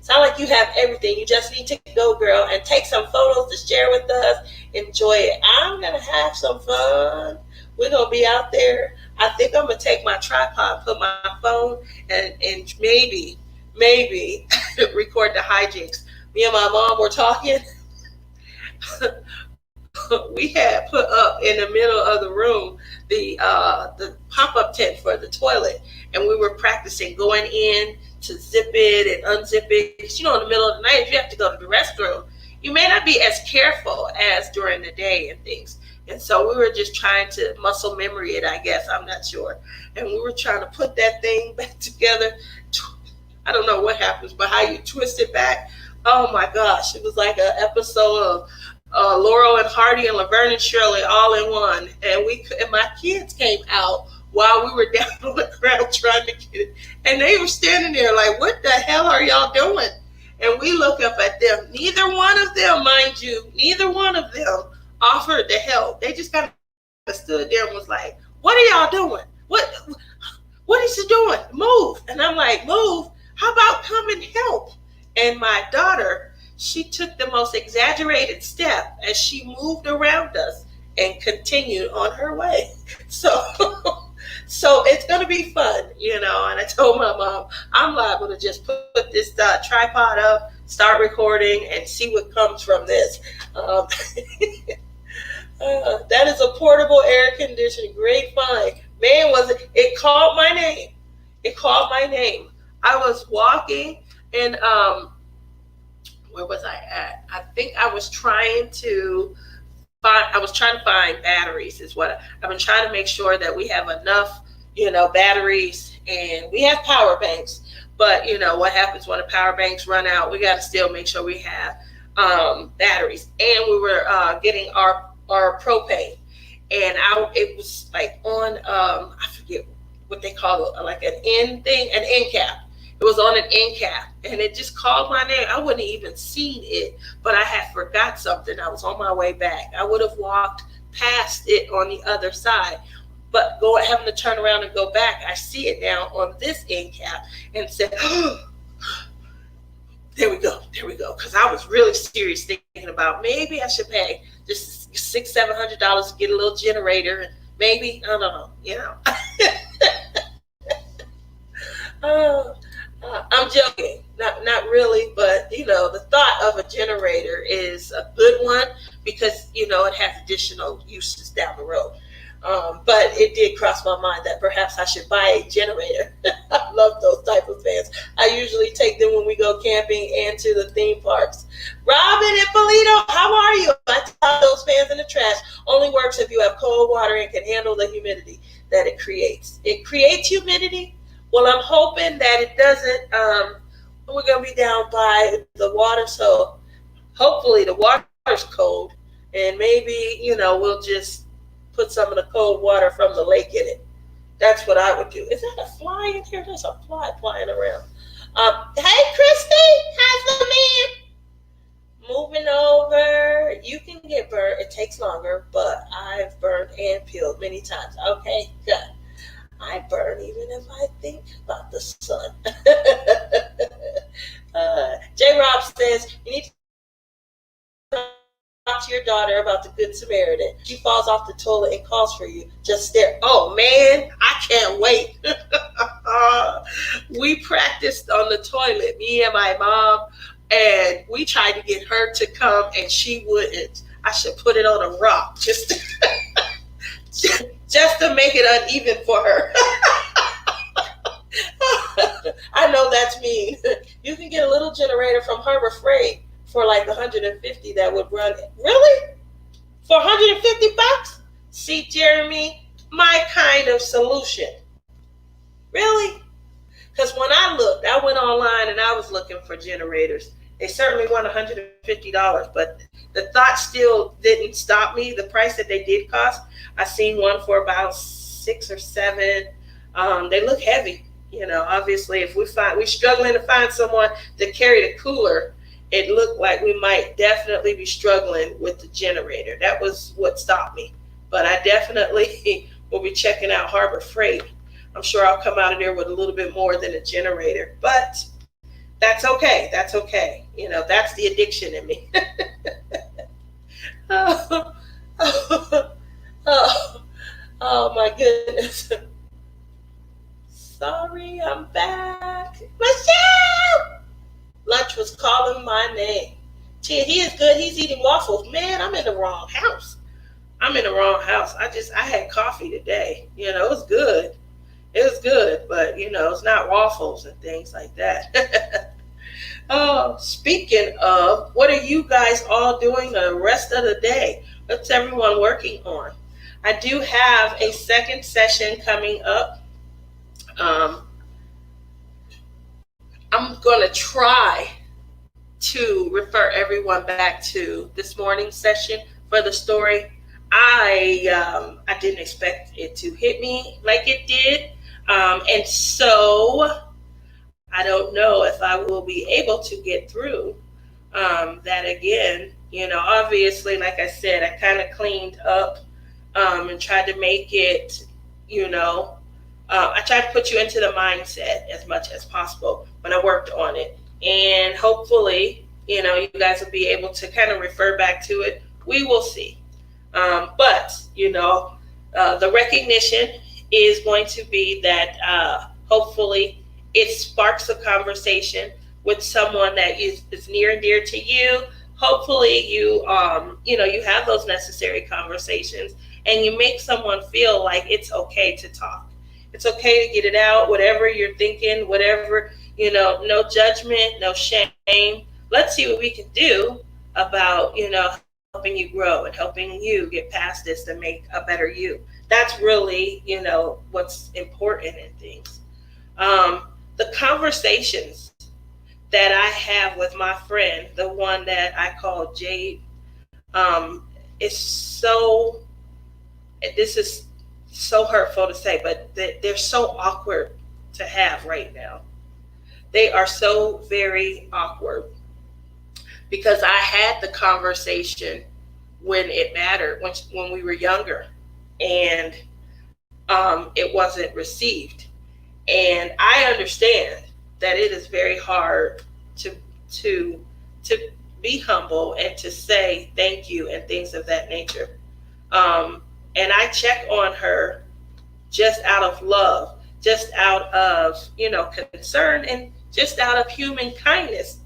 sound like you have everything. You just need to go, girl, and take some photos to share with us. Enjoy it. I'm going to have some fun. We're going to be out there. I think I'm going to take my tripod, put my phone, and maybe record the hijinks. Me and my mom were talking. We had put up in the middle of the room the pop-up tent for the toilet, and we were practicing going in to zip it and unzip it. Because, in the middle of the night, if you have to go to the restroom, you may not be as careful as during the day and things. And so we were just trying to muscle memory it, I guess. I'm not sure. And we were trying to put that thing back together. I don't know what happens, but how you twist it back. Oh my gosh. It was like an episode of Laurel and Hardy and Laverne and Shirley all in one. And my kids came out while we were down on the ground trying to get it. And they were standing there like, what the hell are y'all doing? And we look up at them. Neither one of them, mind you, offered to help. They just kind of stood there and was like, what are y'all doing? What is he doing? Move. And I'm like, move? How about come and help? And my daughter, she took the most exaggerated step as she moved around us and continued on her way. So it's going to be fun, And I told my mom, I'm liable to just put this tripod up, start recording, and see what comes from this. That is a portable air conditioning. Great find. Man, it called my name. It called my name. I was walking and where was I at? I think I was trying to find batteries is what I've been trying to make sure that we have enough, batteries, and we have power banks. But what happens when the power banks run out? We got to still make sure we have batteries. And we were getting our propane, and it was like on I forget what they call it, like an end cap. It was on an end cap, and it just called my name. I wouldn't even seen it, but I had forgot something. I was on my way back. I would have walked past it on the other side. but having to turn around and go back, I see it now on this end cap and said, oh, there we go. Because I was really serious thinking about maybe I should pay just $600-700 to get a little generator, and maybe I don't know, uh, I'm joking, not really, but the thought of a generator is a good one because it has additional uses down the road. But it did cross my mind that perhaps I should buy a generator. I love those type of fans. I usually take them when we go camping and to the theme parks. Robin and Polito, how are you? I toss those fans in the trash. Only works if you have cold water and can handle the humidity that it creates. It creates humidity. Well, I'm hoping that it doesn't. We're going to be down by the water, so hopefully the water's cold, and maybe, we'll just put some of the cold water from the lake in it. That's what I would do. Is that a fly in here? There's a fly flying around. Hey, Christy, how's the man? Moving over. You can get burned. It takes longer, but I've burned and peeled many times. Okay, good. I burn even if I think about the sun. J. Rob says, you need to talk to your daughter about the Good Samaritan. She falls off the toilet and calls for you. Just stare. Oh, man, I can't wait. We practiced on the toilet, me and my mom, and we tried to get her to come, and she wouldn't. I should put it on a rock just to make it uneven for her. I know that's mean. You can get a little generator from Harbor Freight for like $150 that would run. Really? For $150? See, Jeremy, my kind of solution. Really? Because when I looked, I went online and I was looking for generators. They certainly want $150, but the thought still didn't stop me. The price that they did cost, I seen one for about $6 or $7. They look heavy. Obviously, if we're struggling to find someone to carry the cooler, it looked like we might definitely be struggling with the generator. That was what stopped me. But I definitely will be checking out Harbor Freight. I'm sure I'll come out of there with a little bit more than a generator, but that's okay. That's okay. That's the addiction in me. Oh my goodness. Sorry, I'm back. Michelle! Lunch was calling my name. Gee, he is good. He's eating waffles. Man, I'm in the wrong house. I had coffee today. It was good. But, it's not waffles and things like that. Oh, speaking of, what are you guys all doing the rest of the day? What's everyone working on? I do have a second session coming up. I'm going to try to refer everyone back to this morning's session for the story. I didn't expect it to hit me like it did. And so I don't know if I will be able to get through that again. Obviously, like I said, I kind of cleaned up and tried to make it, I tried to put you into the mindset as much as possible when I worked on it. And hopefully, you guys will be able to kind of refer back to it. We will see. But the recognition is going to be that hopefully it sparks a conversation with someone that is near and dear to you. Hopefully you have those necessary conversations and you make someone feel like it's okay to talk. It's okay to get it out, whatever you're thinking, whatever, no judgment, no shame. Let's see what we can do about, helping you grow and helping you get past this to make a better you. That's really, what's important in things. The conversations that I have with my friend, the one that I call Jade, this is so hurtful to say, but they're so awkward to have right now. They are so very awkward because I had the conversation when it mattered, when we were younger. And it wasn't received. And I understand that it is very hard to to to be humble and to say thank you and things of that nature. Um, and I check on her just out of love, just out of concern, and just out of human kindness.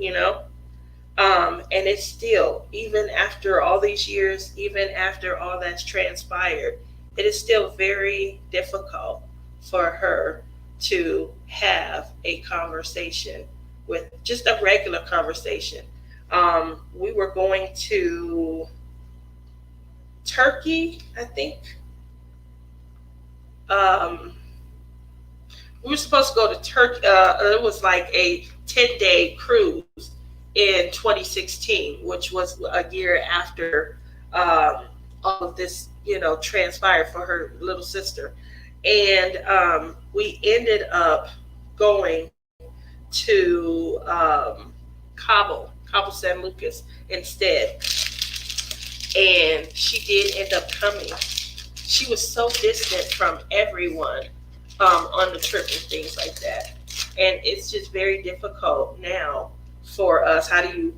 And it's still, even after all these years, even after all that's transpired, it is still very difficult for her to have a conversation with just a regular conversation. We were going to Turkey, I think. Um, we were supposed to go to Turkey. It was like a 10-day cruise in 2016, which was a year after all of this, transpired for her little sister. And we ended up going to Cabo San Lucas instead. And she did end up coming. She was so distant from everyone on the trip and things like that. And it's just very difficult now for us. How do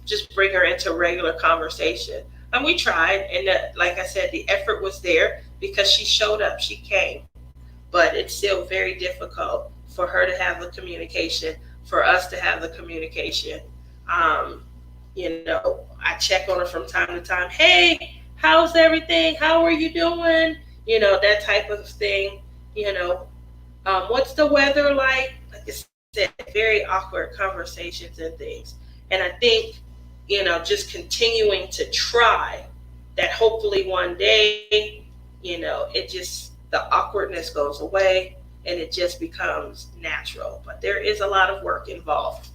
just bring her into regular conversation? And we tried, and like I said, the effort was there because she showed up, she came. But it's still very difficult for her to have the communication, for us to have the communication. Um, I check on her from time to time. Hey, how's everything? How are you doing? That type of thing. You know, what's the weather like? Like I said, very awkward conversations and things. And I think, just continuing to try that hopefully one day, it just, the awkwardness goes away and it just becomes natural. But there is a lot of work involved.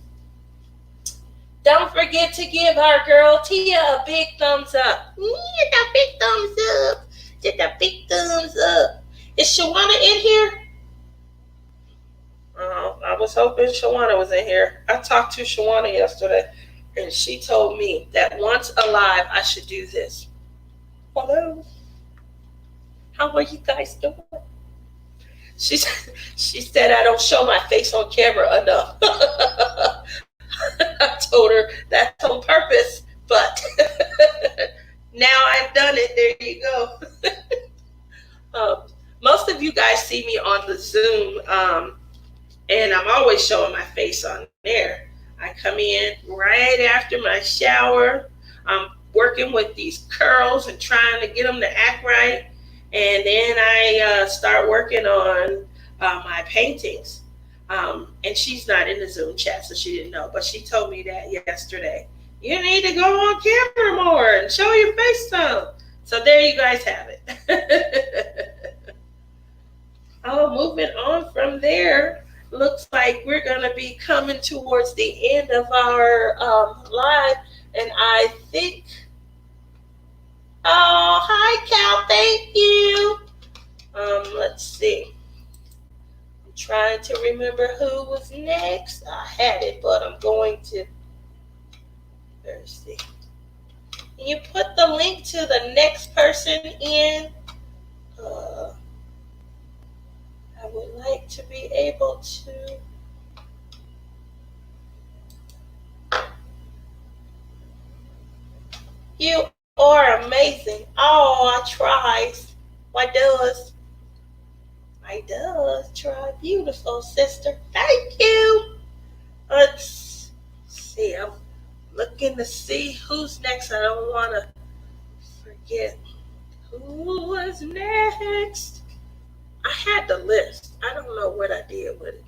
Don't forget to give our girl Tia a big thumbs up. Get that big thumbs up. Get that big thumbs up. Is Shawana in here? I was hoping Shawana was in here. I talked to Shawana yesterday, and she told me that once alive, I should do this. Hello. How are you guys doing? She, she said I don't show my face on camera enough. I told her that's on purpose, but now I've done it. There you go. Most of you guys see me on the Zoom, and I'm always showing my face on there. I come in right after my shower. I'm working with these curls and trying to get them to act right. And then I start working on my paintings. And she's not in the Zoom chat, so she didn't know. But she told me that yesterday. You need to go on camera more and show your face some. So there you guys have it. Oh, moving on from there. Looks like we're going to be coming towards the end of our live. And I think, oh, hi, Cal. Thank you. Let's see. I'm trying to remember who was next. I had it, but I'm going to. Let's see. Can you put the link to the next person in? I would like to be able to. You are amazing. Oh, I tries. Why does? I does try. Beautiful, sister. Thank you. Let's see. I'm looking to see who's next. I don't want to forget who was next. I had the list. I don't know what I did with it.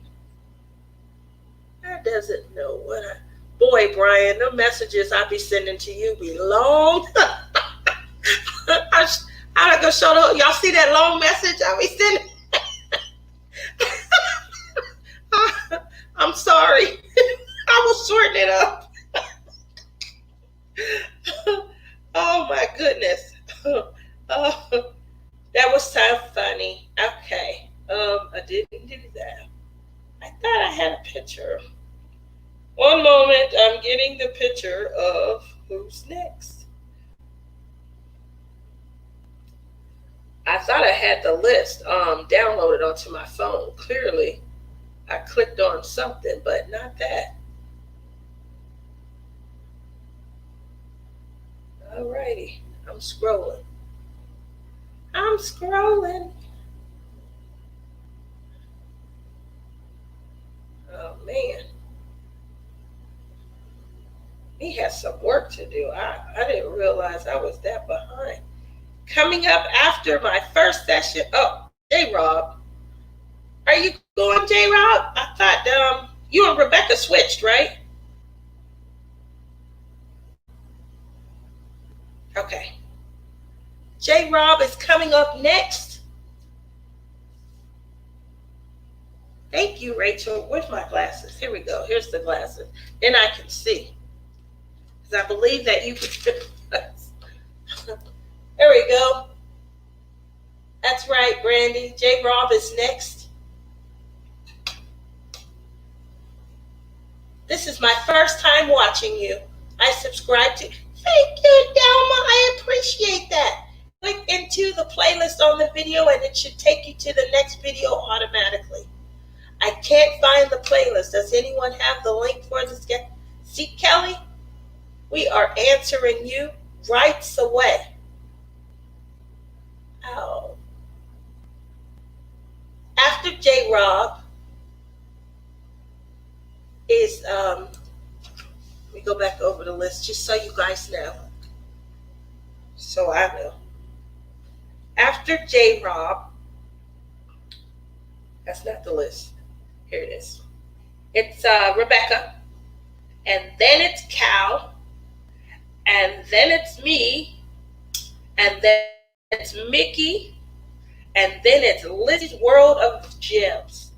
I doesn't know what I. Boy, Brian, the messages I be sending to you be long. I go show the, y'all see that long message I be sending? I'm sorry. I will shorten it up. Oh my goodness. That was so funny. Okay. I didn't do that. I thought I had a picture. One moment, I'm getting the picture of who's next. I thought I had the list downloaded onto my phone. Clearly, I clicked on something, but not that. Alrighty, I'm scrolling. I'm scrolling. Oh man, he has some work to do. I didn't realize I was that behind. Coming up after my first session. Oh, J Rob. Are you going, J Rob? I thought you and Rebecca switched, right? Okay. J Rob is coming up next. Thank you, Rachel. Where's my glasses? Here we go. Here's the glasses. Then I can see. Because I believe that you can. There we go. That's right, Brandy. J Rob is next. This is my first time watching you. I subscribe to. Thank you, Delma. I appreciate that. Click into the playlist on the video and it should take you to the next video automatically. I can't find the playlist. Does anyone have the link for this? See, Kelly, we are answering you right away. Oh. After J Rob is let me go back over the list just so you guys know. So I know. After J Rob, that's not the list. Here it is. It's Rebecca, and then it's Cal, and then it's me, and then it's Mickey, and then it's Lizzie's World of Gems.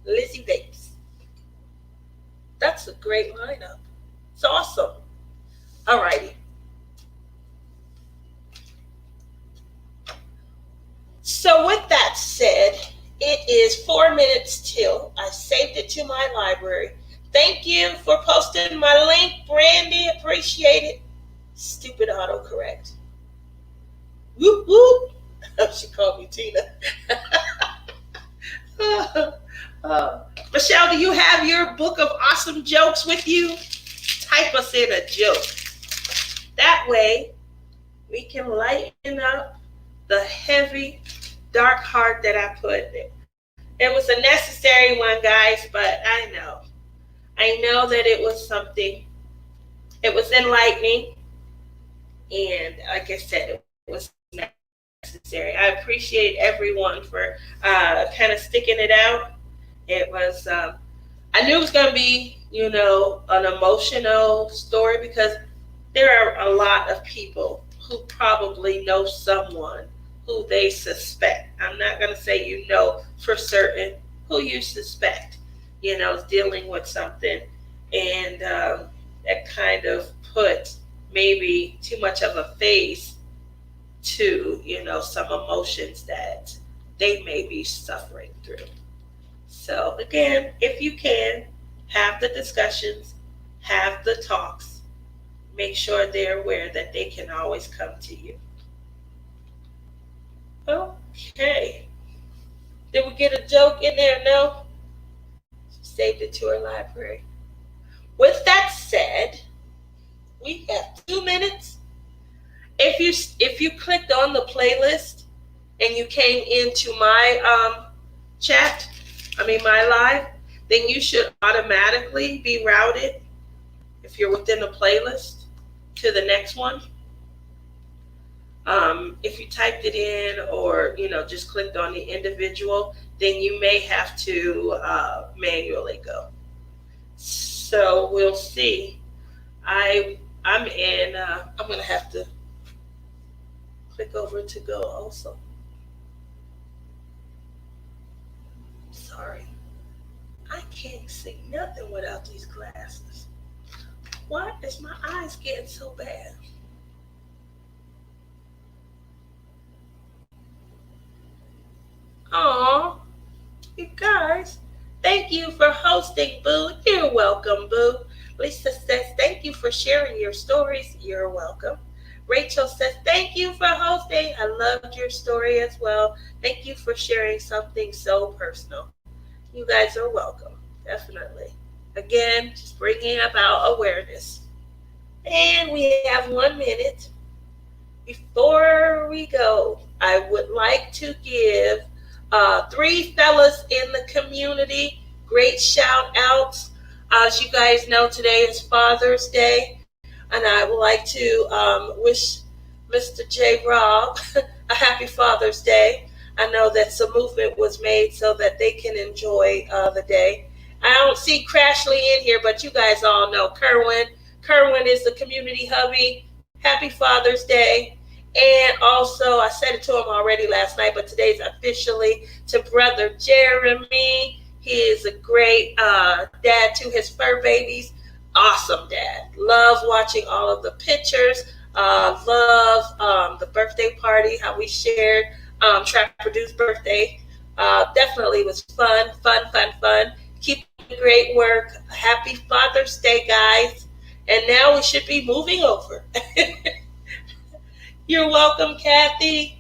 Lizzie Vapes. That's a great lineup. It's awesome. Alrighty. So with that said, it is 4 minutes till. I saved it to my library. Thank you for posting my link, Brandy. Appreciate it. Stupid autocorrect. Whoop whoop. She called me Tina. Michelle, do you have your book of awesome jokes with you? Type us in a joke. That way, we can lighten up the heavy, dark heart that I put in. It was a necessary one, guys, but I know that it was something. It was enlightening, and like I said, it was necessary. I appreciate everyone for kind of sticking it out. It was, I knew it was going to be, an emotional story because there are a lot of people who probably know someone who they suspect. I'm not going to say for certain who you suspect, is dealing with something. And that kind of put maybe too much of a face to, some emotions that they may be suffering through. So again, if you can, have the discussions, have the talks, make sure they're aware that they can always come to you. Okay. Did we get a joke in there? No? Saved it to our library. With that said, we have 2 minutes. If you clicked on the playlist and you came into my my live, then you should automatically be routed, if you're within the playlist, to the next one. If you typed it in or, just clicked on the individual, then you may have to manually go. So we'll see. I'm in, I'm going to have to click over to go also. Sorry. I can't see nothing without these glasses. Why is my eyes getting so bad? Aw, you guys, thank you for hosting, Boo. You're welcome, Boo. Lisa says, thank you for sharing your stories. You're welcome. Rachel says, thank you for hosting. I loved your story as well. Thank you for sharing something so personal. You guys are welcome. Definitely. Again, just bringing about awareness. And we have 1 minute. Before we go, I would like to give three fellas in the community great shout outs. As you guys know, today is Father's Day, and I would like to wish Mr. J. Rob a happy Father's Day. I know that some movement was made so that they can enjoy the day. I don't see Crashly in here, but you guys all know Kerwin. Kerwin is the community hubby. Happy Father's Day. And also, I said it to him already last night, but today's officially to Brother Jeremy. He is a great dad to his fur babies. Awesome dad. Love watching all of the pictures. Love the birthday party, how we shared Trap Purdue's birthday. Definitely was fun. Keep the great work. Happy Father's Day, guys. And now we should be moving over. You're welcome, Kathy.